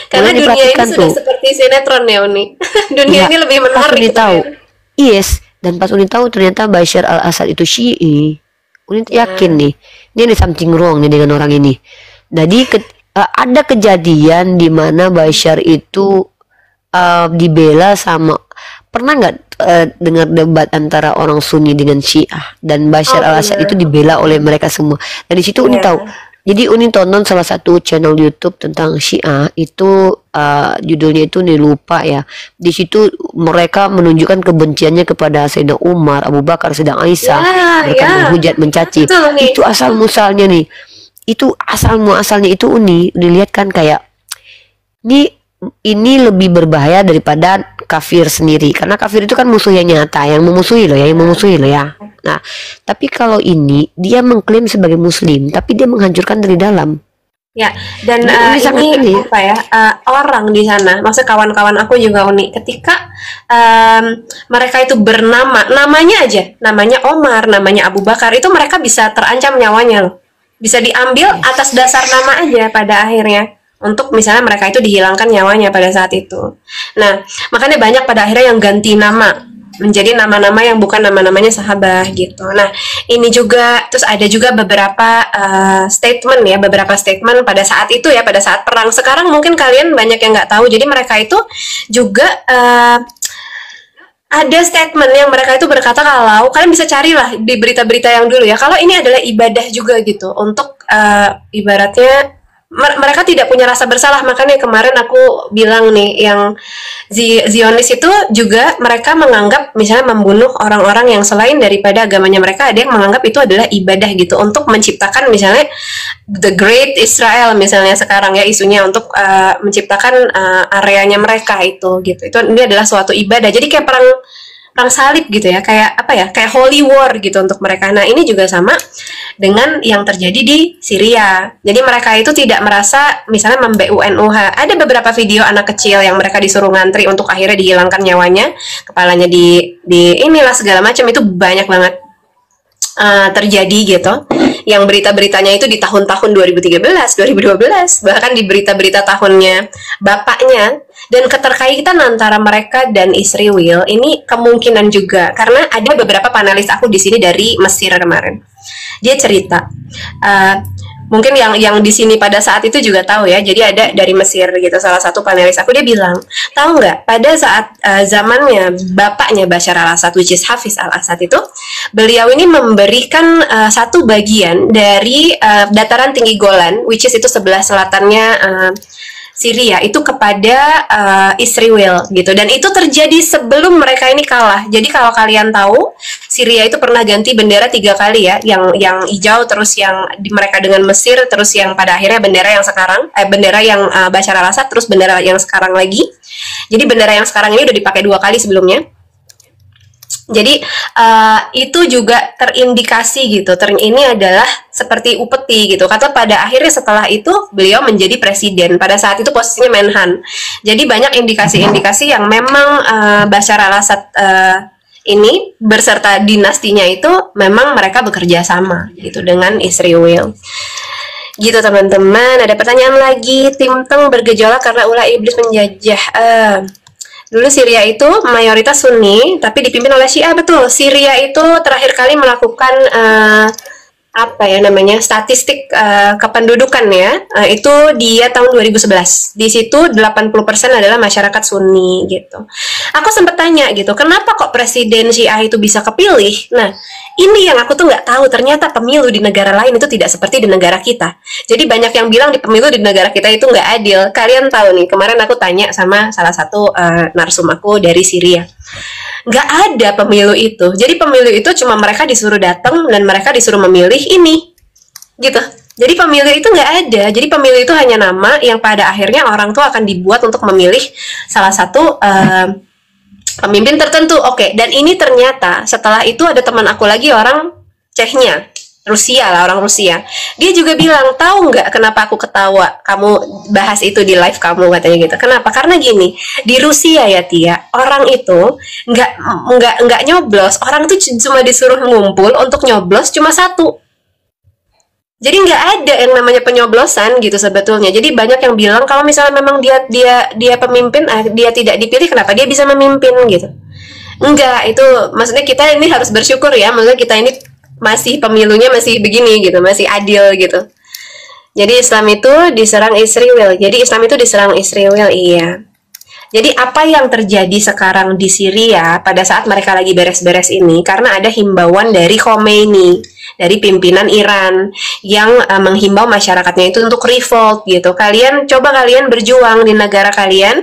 Speaker 2: karena dunia ini sudah seperti sinetron ya Uni. Dunia ini lebih menarik.
Speaker 1: Uni tahu. Yes, dan pas Uni tahu ternyata Bashar al-Assad itu Syi'i. Uni yakin nih, ini ada something wrong nih dengan orang ini. Jadi ada kejadian di mana Bashar itu dibela sama, pernah nggak dengar debat antara orang Sunni dengan Syiah, dan Bashar al-Assad itu dibela oleh mereka semua. Dan di situ Uni tahu. Jadi Uni tonton salah satu channel YouTube tentang Syiah itu judulnya itu nih lupa ya. Di situ mereka menunjukkan kebenciannya kepada Sayyidina Umar, Abu Bakar, Sayyidina Aisyah. Mereka menghujat, mencaci. Itu asal muasalnya nih. Itu asal muasalnya itu Uni lihat kan kayak ini lebih berbahaya daripada kafir sendiri, karena kafir itu kan musuh yang nyata, yang memusuhi loh ya, Nah, tapi kalau ini dia mengklaim sebagai muslim, tapi dia menghancurkan dari dalam.
Speaker 2: Ya, dan ini apa ya, orang di sana, maksud kawan-kawan aku juga Uni, ketika mereka itu namanya aja, namanya Omar, namanya Abu Bakar, itu mereka bisa terancam nyawanya loh, bisa diambil atas dasar nama aja pada akhirnya. Untuk misalnya mereka itu dihilangkan nyawanya pada saat itu. Nah, makanya banyak pada akhirnya yang ganti nama menjadi nama-nama yang bukan nama-namanya sahabat gitu. Nah, ini juga terus ada juga beberapa statement ya, beberapa statement pada saat itu ya, pada saat perang. Sekarang mungkin kalian banyak yang nggak tahu. Jadi mereka itu juga ada statement yang mereka itu berkata kalau kalian bisa carilah di berita-berita yang dulu ya. Kalau ini adalah ibadah juga gitu untuk ibaratnya mereka tidak punya rasa bersalah. Makanya kemarin aku bilang nih, yang Zionis itu juga mereka menganggap misalnya membunuh orang-orang yang selain daripada agamanya mereka, ada yang menganggap itu adalah ibadah gitu, untuk menciptakan misalnya the Great Israel misalnya sekarang ya isunya, untuk menciptakan areanya mereka itu gitu. Itu ini adalah suatu ibadah. Jadi kayak perang salib gitu ya, kayak apa ya, kayak holy war gitu untuk mereka. Nah ini juga sama dengan yang terjadi di Syria. Jadi mereka itu tidak merasa misalnya memBUNUH. Ada beberapa video anak kecil yang mereka disuruh ngantri untuk akhirnya dihilangkan nyawanya, kepalanya di inilah segala macam, itu banyak banget terjadi gitu. Yang berita-beritanya itu di tahun-tahun 2013, 2012, bahkan di berita-berita tahunnya bapaknya. Dan keterkaitan antara mereka dan Israel ini kemungkinan juga, karena ada beberapa panelis aku di sini dari Mesir kemarin. Dia cerita, mungkin yang di sini pada saat itu juga tahu ya. Jadi ada dari Mesir gitu, salah satu panelis aku, dia bilang, tahu nggak pada saat zamannya bapaknya Bashar al-Assad, which is Hafiz al-Assad itu, beliau ini memberikan satu bagian dari dataran tinggi Golan, which is itu sebelah selatannya Syria, itu kepada Israel gitu. Dan itu terjadi sebelum mereka ini kalah. Jadi kalau kalian tahu, Syria itu pernah ganti bendera 3 kali ya, yang hijau, terus yang mereka dengan Mesir, terus yang pada akhirnya bendera yang sekarang, bendera yang Bashar al-Assad, terus bendera yang sekarang lagi. Jadi bendera yang sekarang ini udah dipakai 2 kali sebelumnya. Jadi itu juga terindikasi gitu. Ini adalah seperti upeti gitu. Kata pada akhirnya setelah itu beliau menjadi presiden. Pada saat itu posisinya Menhan. Jadi banyak indikasi-indikasi yang memang Bashar al-Assad ini berserta dinastinya itu memang mereka bekerja sama gitu dengan Israel. Gitu teman-teman. Ada pertanyaan lagi. Tim Teng bergejolak karena ulah iblis menjajah. Dulu Syria itu mayoritas Sunni, tapi dipimpin oleh Syiah, betul. Syria itu terakhir kali melakukan statistik kependudukan ya, itu dia tahun 2011. Di situ 80% adalah masyarakat Sunni gitu. Aku sempat tanya gitu, kenapa kok presiden Syiah itu bisa kepilih? Nah, ini yang aku tuh nggak tahu. Ternyata pemilu di negara lain itu tidak seperti di negara kita. Jadi banyak yang bilang di pemilu di negara kita itu nggak adil. Kalian tahu nih, kemarin aku tanya sama salah satu narsum aku dari Syria. Nggak ada pemilu itu. Jadi pemilu itu cuma mereka disuruh datang dan mereka disuruh memilih ini gitu. Jadi pemilu itu nggak ada. Jadi pemilu itu hanya nama yang pada akhirnya orang tuh akan dibuat untuk memilih salah satu pemimpin tertentu. Oke. Dan ini ternyata setelah itu ada teman aku lagi orang Cehnya, Rusia lah, orang Rusia. Dia juga bilang, tahu nggak kenapa aku ketawa kamu bahas itu di live kamu, katanya gitu. Kenapa? Karena gini, di Rusia ya Tia, orang itu nggak nyoblos. Orang tuh cuma disuruh ngumpul untuk nyoblos cuma satu. Jadi nggak ada yang namanya penyoblosan gitu sebetulnya. Jadi banyak yang bilang kalau misalnya memang dia pemimpin, dia tidak dipilih, kenapa dia bisa memimpin gitu? Enggak, itu maksudnya kita ini harus bersyukur ya. Maksudnya kita ini masih pemilunya masih begini gitu, masih adil gitu. Jadi Islam itu diserang Israel. Iya. Jadi apa yang terjadi sekarang di Syria pada saat mereka lagi beres-beres ini, karena ada himbauan dari Khomeini, dari pimpinan Iran yang menghimbau masyarakatnya itu untuk revolt gitu. Kalian berjuang di negara kalian.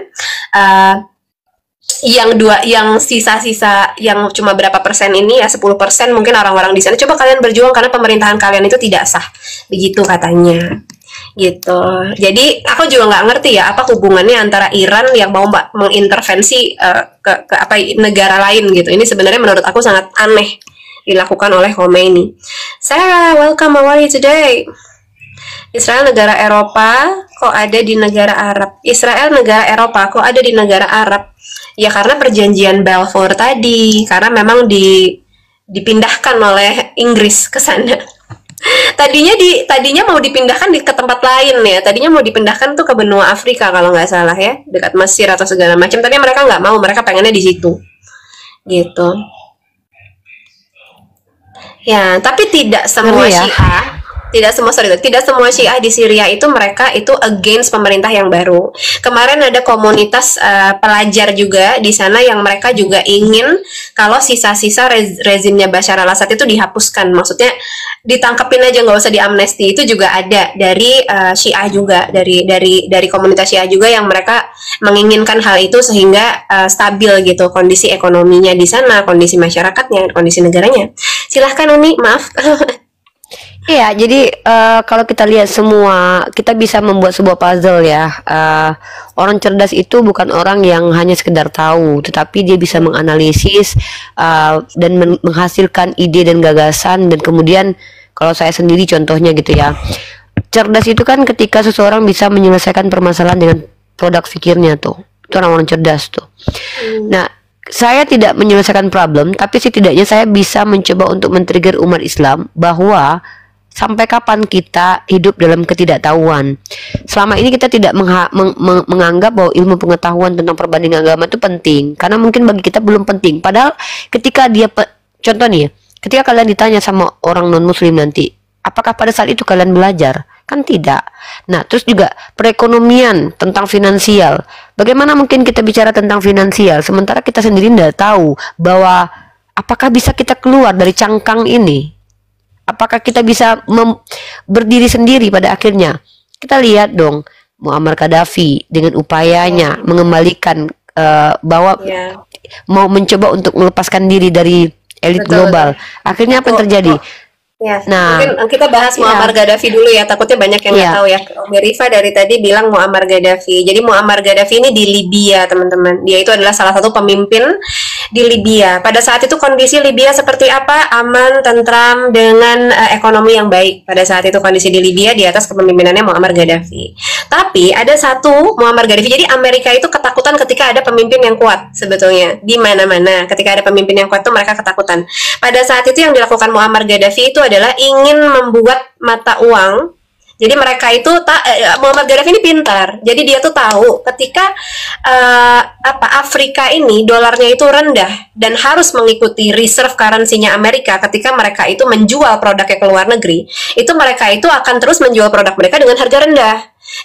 Speaker 2: Yang sisa-sisa yang cuma berapa persen ini ya, 10% mungkin orang-orang di sana, coba kalian berjuang karena pemerintahan kalian itu tidak sah, begitu katanya gitu. Jadi aku juga nggak ngerti ya apa hubungannya antara Iran yang mau mengintervensi ke negara lain gitu. Ini sebenarnya menurut aku sangat aneh dilakukan oleh Khomeini. Sarah, welcome, how are you today? Israel negara Eropa kok ada di negara Arab. Israel negara Eropa kok ada di negara Arab. Ya karena perjanjian Balfour tadi, karena memang dipindahkan oleh Inggris ke sana. Tadinya mau dipindahkan ke tempat lain ya. Tadinya mau dipindahkan tuh ke benua Afrika kalau nggak salah ya, dekat Mesir atau segala macam. Tapi mereka nggak mau, mereka pengennya di situ. Gitu. Ya, tapi tidak semua Syiah. Tidak semua, sorry, tidak semua Syiah di Syria itu mereka itu against pemerintah yang baru. Kemarin ada komunitas pelajar juga di sana yang mereka juga ingin kalau sisa-sisa rezimnya Bashar al-Assad itu dihapuskan. Maksudnya ditangkepin aja, nggak usah diamnesti. Itu juga ada dari Syiah juga, dari komunitas Syiah juga yang mereka menginginkan hal itu sehingga stabil gitu kondisi ekonominya di sana, kondisi masyarakatnya, kondisi negaranya. Silahkan Uni, maaf.
Speaker 1: Iya, jadi kalau kita lihat semua, kita bisa membuat sebuah puzzle ya. Orang cerdas itu bukan orang yang hanya sekedar tahu, tetapi dia bisa menganalisis dan menghasilkan ide dan gagasan. Dan kemudian kalau saya sendiri contohnya gitu ya, cerdas itu kan ketika seseorang bisa menyelesaikan permasalahan dengan produk pikirnya tuh. Itu orang-orang cerdas tuh. Nah, saya tidak menyelesaikan problem, tapi setidaknya saya bisa mencoba untuk men-trigger umat Islam bahwa sampai kapan kita hidup dalam ketidaktahuan. Selama ini kita tidak menganggap bahwa ilmu pengetahuan tentang perbandingan agama itu penting, karena mungkin bagi kita belum penting. Padahal ketika contoh nih, ketika kalian ditanya sama orang non muslim nanti, apakah pada saat itu kalian belajar? Kan tidak. Nah, terus juga perekonomian, tentang finansial. Bagaimana mungkin kita bicara tentang finansial sementara kita sendiri tidak tahu bahwa apakah bisa kita keluar dari cangkang ini? Apakah kita bisa berdiri sendiri pada akhirnya? Kita lihat dong Muammar Gaddafi dengan upayanya mengembalikan bahwa mau mencoba untuk melepaskan diri dari elit global. Akhirnya apa yang terjadi?
Speaker 2: Ya, nah, mungkin kita bahas Muammar Gaddafi dulu ya, takutnya banyak yang nggak tahu ya. Rifa dari tadi bilang Muammar Gaddafi. Jadi Muammar Gaddafi ini di Libya, teman-teman. Dia itu adalah salah satu pemimpin di Libya. Pada saat itu kondisi Libya seperti apa? Aman, tentram, dengan ekonomi yang baik. Pada saat itu kondisi di Libya di atas kepemimpinannya Muammar Gaddafi. Tapi ada satu Muammar Gaddafi. Jadi Amerika itu ketakutan ketika ada pemimpin yang kuat sebetulnya. Di mana-mana ketika ada pemimpin yang kuat itu mereka ketakutan. Pada saat itu yang dilakukan Muammar Gaddafi itu adalah ingin membuat mata uang. Jadi mereka itu Muammar Gaddafi ini pintar. Jadi dia tuh tahu ketika Afrika ini dolarnya itu rendah dan harus mengikuti reserve currency-nya Amerika ketika mereka itu menjual produknya ke luar negeri, itu mereka itu akan terus menjual produk mereka dengan harga rendah.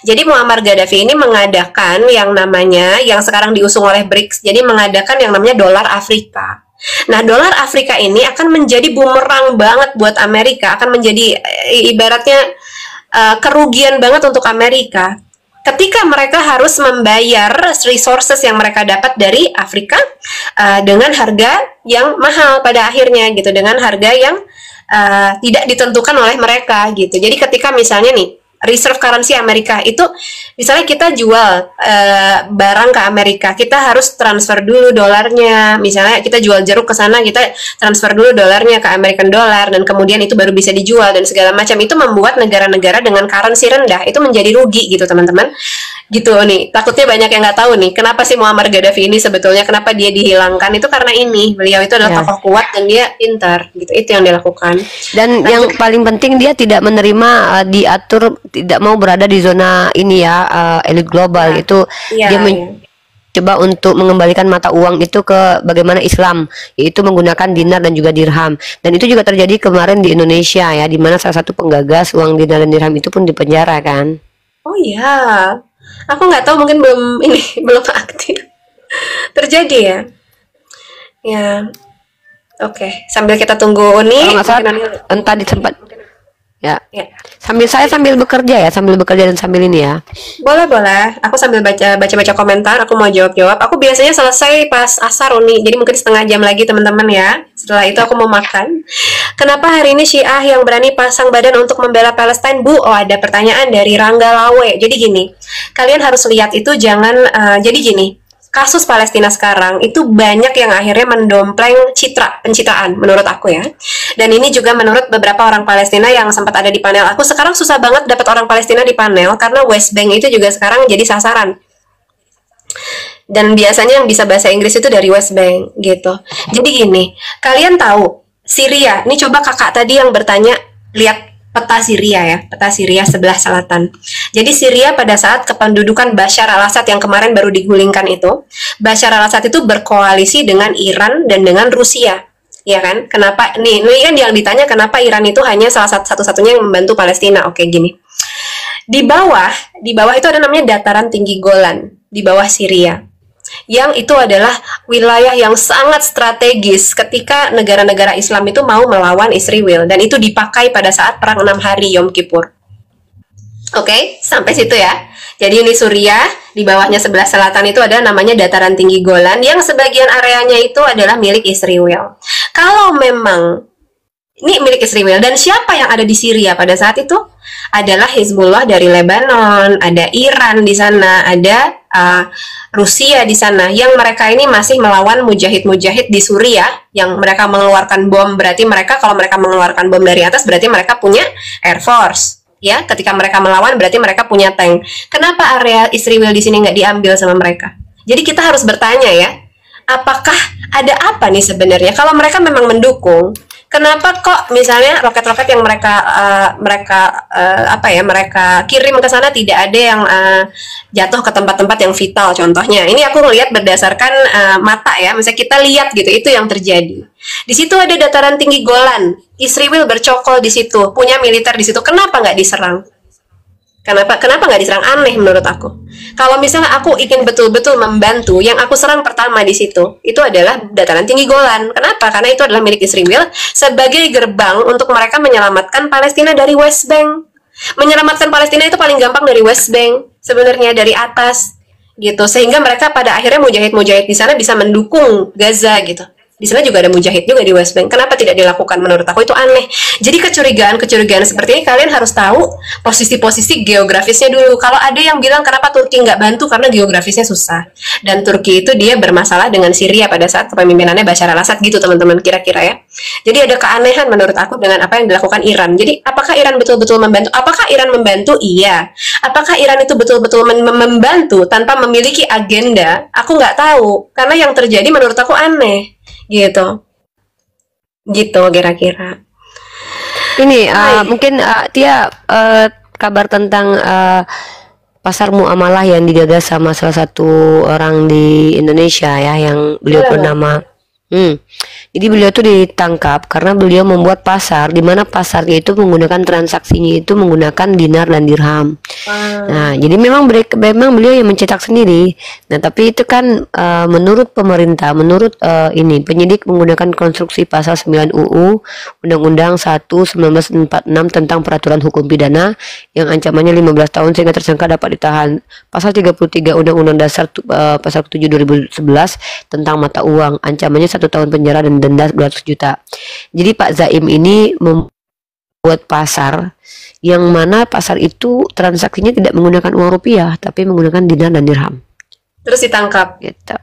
Speaker 2: Jadi Muammar Gaddafi ini mengadakan yang namanya, yang sekarang diusung oleh BRICS, jadi mengadakan yang namanya dolar Afrika. Nah, dolar Afrika ini akan menjadi bumerang banget buat Amerika, akan menjadi ibaratnya kerugian banget untuk Amerika ketika mereka harus membayar resources yang mereka dapat dari Afrika dengan harga yang mahal pada akhirnya gitu, dengan harga yang tidak ditentukan oleh mereka gitu. Jadi ketika misalnya nih reserve currency Amerika itu, misalnya kita jual barang ke Amerika, kita harus transfer dulu dolarnya. Misalnya kita jual jeruk ke sana, kita transfer dulu dolarnya ke American dollar, dan kemudian itu baru bisa dijual dan segala macam. Itu membuat negara-negara dengan currency rendah itu menjadi rugi gitu, teman-teman. Gitu nih, takutnya banyak yang nggak tahu nih kenapa sih Muammar Gaddafi ini sebetulnya, kenapa dia dihilangkan. Itu karena ini, beliau itu adalah tokoh kuat dan dia pintar gitu. Itu yang dilakukan. Dan
Speaker 1: yang paling penting dia tidak menerima diatur, tidak mau berada di zona ini ya, elit global. Itu dia coba untuk mengembalikan mata uang itu ke bagaimana Islam, yaitu menggunakan dinar dan juga dirham. Dan itu juga terjadi kemarin di Indonesia ya, di mana salah satu penggagas uang dinar dan dirham itu pun dipenjara kan.
Speaker 2: Oh iya, aku nggak tahu, mungkin belum aktif. Terjadi ya. Ya, oke. Sambil kita tunggu Uni.
Speaker 1: Kalau nggak salah, entah di tempat. Ya. Sambil bekerja dan sambil ini ya.
Speaker 2: Boleh. Aku sambil baca komentar, aku mau jawab. Aku biasanya selesai pas asar Uni. Jadi mungkin setengah jam lagi teman-teman ya. Setelah itu aku mau makan. Kenapa hari ini Syiah yang berani pasang badan untuk membela Palestina, Bu? Oh, ada pertanyaan dari Rangga Lawe. Jadi gini, kalian harus lihat itu jangan jadi gini. Kasus Palestina sekarang itu banyak yang akhirnya mendompleng pencitraan menurut aku ya. Dan ini juga menurut beberapa orang Palestina yang sempat ada di panel aku. Sekarang susah banget dapat orang Palestina di panel karena West Bank itu juga sekarang jadi sasaran. Dan biasanya yang bisa bahasa Inggris itu dari West Bank gitu. Jadi gini, kalian tahu Syria, ini coba kakak tadi yang bertanya, lihat peta Syria sebelah selatan. Jadi Syria pada saat kependudukan Bashar al-Assad yang kemarin baru digulingkan itu, Bashar al-Assad itu berkoalisi dengan Iran dan dengan Rusia. Ya kan? Kenapa ini kan yang ditanya kenapa Iran itu hanya salah satu-satunya yang membantu Palestina. Oke, gini. Di bawah itu ada namanya dataran tinggi Golan, di bawah Syria. Yang itu adalah wilayah yang sangat strategis ketika negara-negara Islam itu mau melawan Israel, dan itu dipakai pada saat perang 6 hari Yom Kippur. Oke, sampai situ ya. Jadi ini Suriah, di bawahnya sebelah selatan itu ada namanya dataran tinggi Golan, yang sebagian areanya itu adalah milik Israel. Kalau memang ini milik Israel, dan siapa yang ada di Syria pada saat itu? Adalah Hizbullah dari Lebanon, ada Iran di sana, ada Rusia di sana, yang mereka ini masih melawan mujahid-mujahid di Suriah, yang mereka mengeluarkan bom. Berarti mereka, kalau mereka mengeluarkan bom dari atas, berarti mereka punya Air Force. Ya, ketika mereka melawan, berarti mereka punya tank. Kenapa area Israel di sini nggak diambil sama mereka? Jadi kita harus bertanya ya, apakah ada apa nih sebenarnya? Kalau mereka memang mendukung, kenapa kok misalnya roket-roket yang mereka kirim ke sana tidak ada yang jatuh ke tempat-tempat yang vital? Contohnya, ini aku ngelihat berdasarkan mata ya, misalnya kita lihat gitu, itu yang terjadi. Di situ ada dataran tinggi Golan, Israel bercokol di situ, punya militer di situ. Kenapa nggak diserang? Kenapa nggak diserang? Aneh menurut aku. Kalau misalnya aku ingin betul-betul membantu, yang aku serang pertama di situ itu adalah dataran tinggi Golan. Kenapa? Karena itu adalah milik Israel sebagai gerbang untuk mereka menyelamatkan Palestina dari West Bank. Menyelamatkan Palestina itu paling gampang dari West Bank, sebenarnya dari atas gitu. Sehingga mereka pada akhirnya mujahid-mujahid di sana bisa mendukung Gaza gitu. Di sana juga ada mujahid juga di West Bank. Kenapa tidak dilakukan? Menurut aku itu aneh. Jadi kecurigaan seperti ini kalian harus tahu posisi-posisi geografisnya dulu. Kalau ada yang bilang kenapa Turki nggak bantu, karena geografisnya susah. Dan Turki itu dia bermasalah dengan Syria pada saat kepemimpinannya Bashar al-Assad gitu, teman-teman, kira-kira ya. Jadi ada keanehan menurut aku dengan apa yang dilakukan Iran. Jadi apakah Iran betul-betul membantu? Apakah Iran membantu? Iya. Apakah Iran itu betul-betul membantu tanpa memiliki agenda? Aku nggak tahu. Karena yang terjadi menurut aku aneh. Gitu kira-kira
Speaker 1: Ini mungkin Tia kabar tentang pasar muamalah yang digagas sama salah satu orang di Indonesia ya, yang beliau bernama jadi beliau tuh ditangkap karena beliau membuat pasar di mana pasarnya itu menggunakan transaksinya itu menggunakan dinar dan dirham. Nah, jadi memang beliau yang mencetak sendiri. Nah, tapi itu kan menurut pemerintah, menurut ini penyidik menggunakan konstruksi pasal 9 UU Undang-Undang 1 1946 tentang peraturan hukum pidana yang ancamannya 15 tahun sehingga tersangka dapat ditahan. Pasal 33 Undang-Undang Dasar pasal 7 2011 tentang mata uang, ancamannya 1 tahun penjara dan denda 200 juta. Jadi Pak Zaim ini membuat pasar yang mana pasar itu transaksinya tidak menggunakan uang rupiah tapi menggunakan dinar dan dirham.
Speaker 2: Terus ditangkap
Speaker 1: gitu.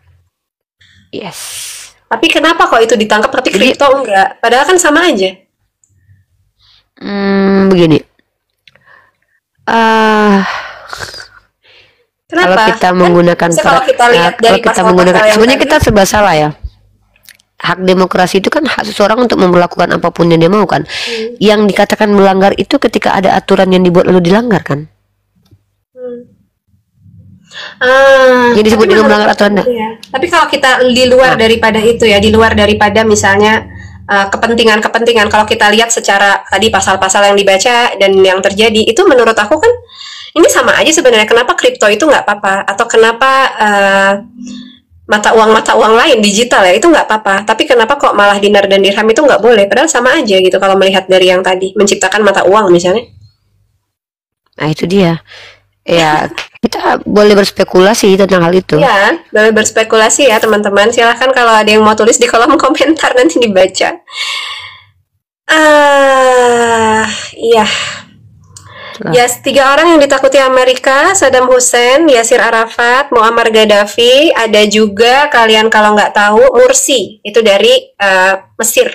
Speaker 1: Yes.
Speaker 2: Tapi kenapa kok itu ditangkap tapi kripto enggak? Padahal kan sama aja.
Speaker 1: Begini.
Speaker 2: Kenapa?
Speaker 1: Kalau kita menggunakan sebenarnya kita serba salah ya. Hak demokrasi itu kan hak seseorang untuk memperlakukan apapun yang dia mau kan. Yang dikatakan melanggar itu ketika ada aturan yang dibuat lalu dilanggar kan. Jadi disebut dengan melanggar aturan.
Speaker 2: Ya. Tapi kalau kita di luar daripada itu ya, di luar daripada misalnya kepentingan-kepentingan, kalau kita lihat secara tadi pasal-pasal yang dibaca dan yang terjadi, itu menurut aku kan ini sama aja sebenarnya. Kenapa kripto itu nggak apa-apa, atau kenapa mata uang lain digital ya itu nggak apa-apa, tapi kenapa kok malah dinar dan dirham itu nggak boleh? Padahal sama aja gitu kalau melihat dari yang tadi menciptakan mata uang misalnya.
Speaker 1: Nah itu dia ya, kita boleh berspekulasi tentang hal itu
Speaker 2: ya, boleh berspekulasi ya teman-teman. Silahkan kalau ada yang mau tulis di kolom komentar, nanti dibaca. Iya. Ya, 3 orang yang ditakuti Amerika: Saddam Hussein, Yasir Arafat, Muammar Gaddafi. Ada juga, kalian kalau nggak tahu, Mursi, itu dari Mesir.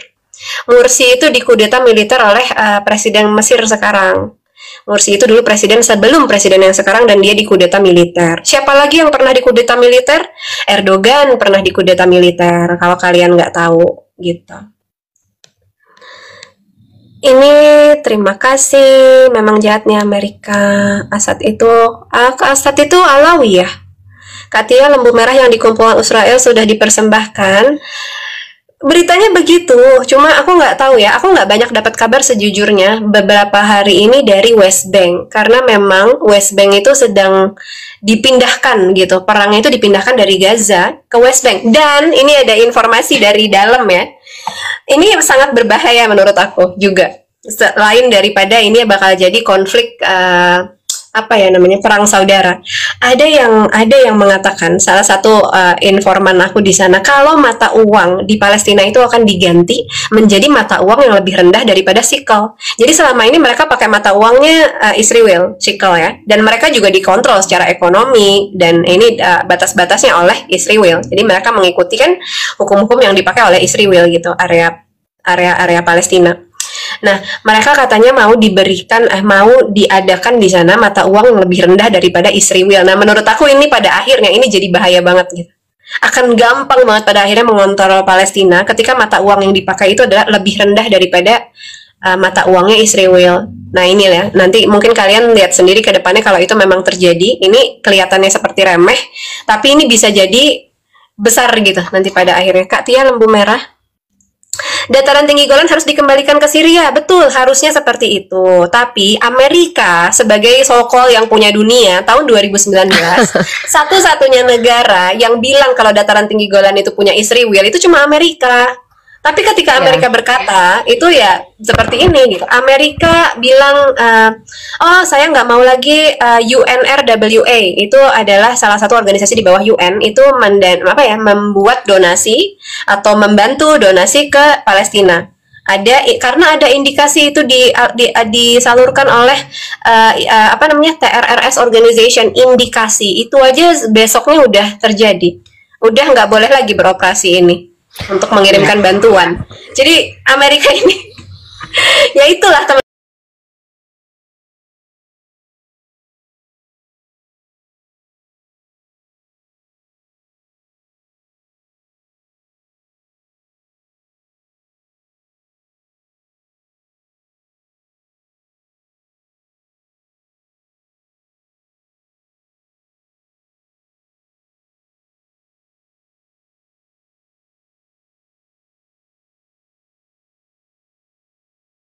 Speaker 2: Mursi itu dikudeta militer oleh presiden Mesir sekarang. Mursi itu dulu presiden sebelum presiden yang sekarang, dan dia dikudeta militer. Siapa lagi yang pernah dikudeta militer? Erdogan pernah dikudeta militer, kalau kalian nggak tahu gitu. Ini terima kasih, memang jahatnya Amerika. Assad itu Alawi ya. Katia lembu merah yang dikumpulkan Israel sudah dipersembahkan. beritanya begitu, cuma aku nggak tahu ya, aku nggak banyak dapat kabar sejujurnya beberapa hari ini dari West Bank, karena memang West Bank itu sedang dipindahkan gitu, perangnya itu dipindahkan dari Gaza ke West Bank, dan ini ada informasi dari dalam ya, ini sangat berbahaya menurut aku juga, selain daripada ini bakal jadi konflik apa ya namanya, perang saudara. Ada yang mengatakan, salah satu informan aku di sana, kalau mata uang di Palestina itu akan diganti menjadi mata uang yang lebih rendah daripada shekel. Jadi selama ini mereka pakai mata uangnya Israel shekel ya, dan mereka juga dikontrol secara ekonomi, dan ini batas-batasnya oleh Israel. Jadi mereka mengikuti kan hukum-hukum yang dipakai oleh Israel gitu, area Palestina. Nah, mereka katanya mau diadakan di sana mata uang yang lebih rendah daripada Israel. Nah, menurut aku ini pada akhirnya ini jadi bahaya banget gitu. Akan gampang banget pada akhirnya mengontrol Palestina ketika mata uang yang dipakai itu adalah lebih rendah daripada mata uangnya Israel. Nah, ini ya. Nanti mungkin kalian lihat sendiri ke depannya kalau itu memang terjadi. Ini kelihatannya seperti remeh, tapi ini bisa jadi besar gitu nanti pada akhirnya. Kak Tia, lampu merah. Dataran tinggi Golan harus dikembalikan ke Syria. Betul, harusnya seperti itu. Tapi Amerika sebagai so-called yang punya dunia tahun 2019, satu-satunya negara yang bilang kalau dataran tinggi Golan itu punya Israel itu cuma Amerika. Tapi ketika Amerika berkata, itu ya seperti ini gitu. Amerika bilang, oh saya nggak mau lagi UNRWA, itu adalah salah satu organisasi di bawah UN, itu membuat donasi atau membantu donasi ke Palestina. Karena ada indikasi itu disalurkan oleh TRRS Organization, indikasi itu aja besoknya udah terjadi, udah nggak boleh lagi beroperasi ini untuk mengirimkan bantuan. Jadi Amerika ini ya itulah teman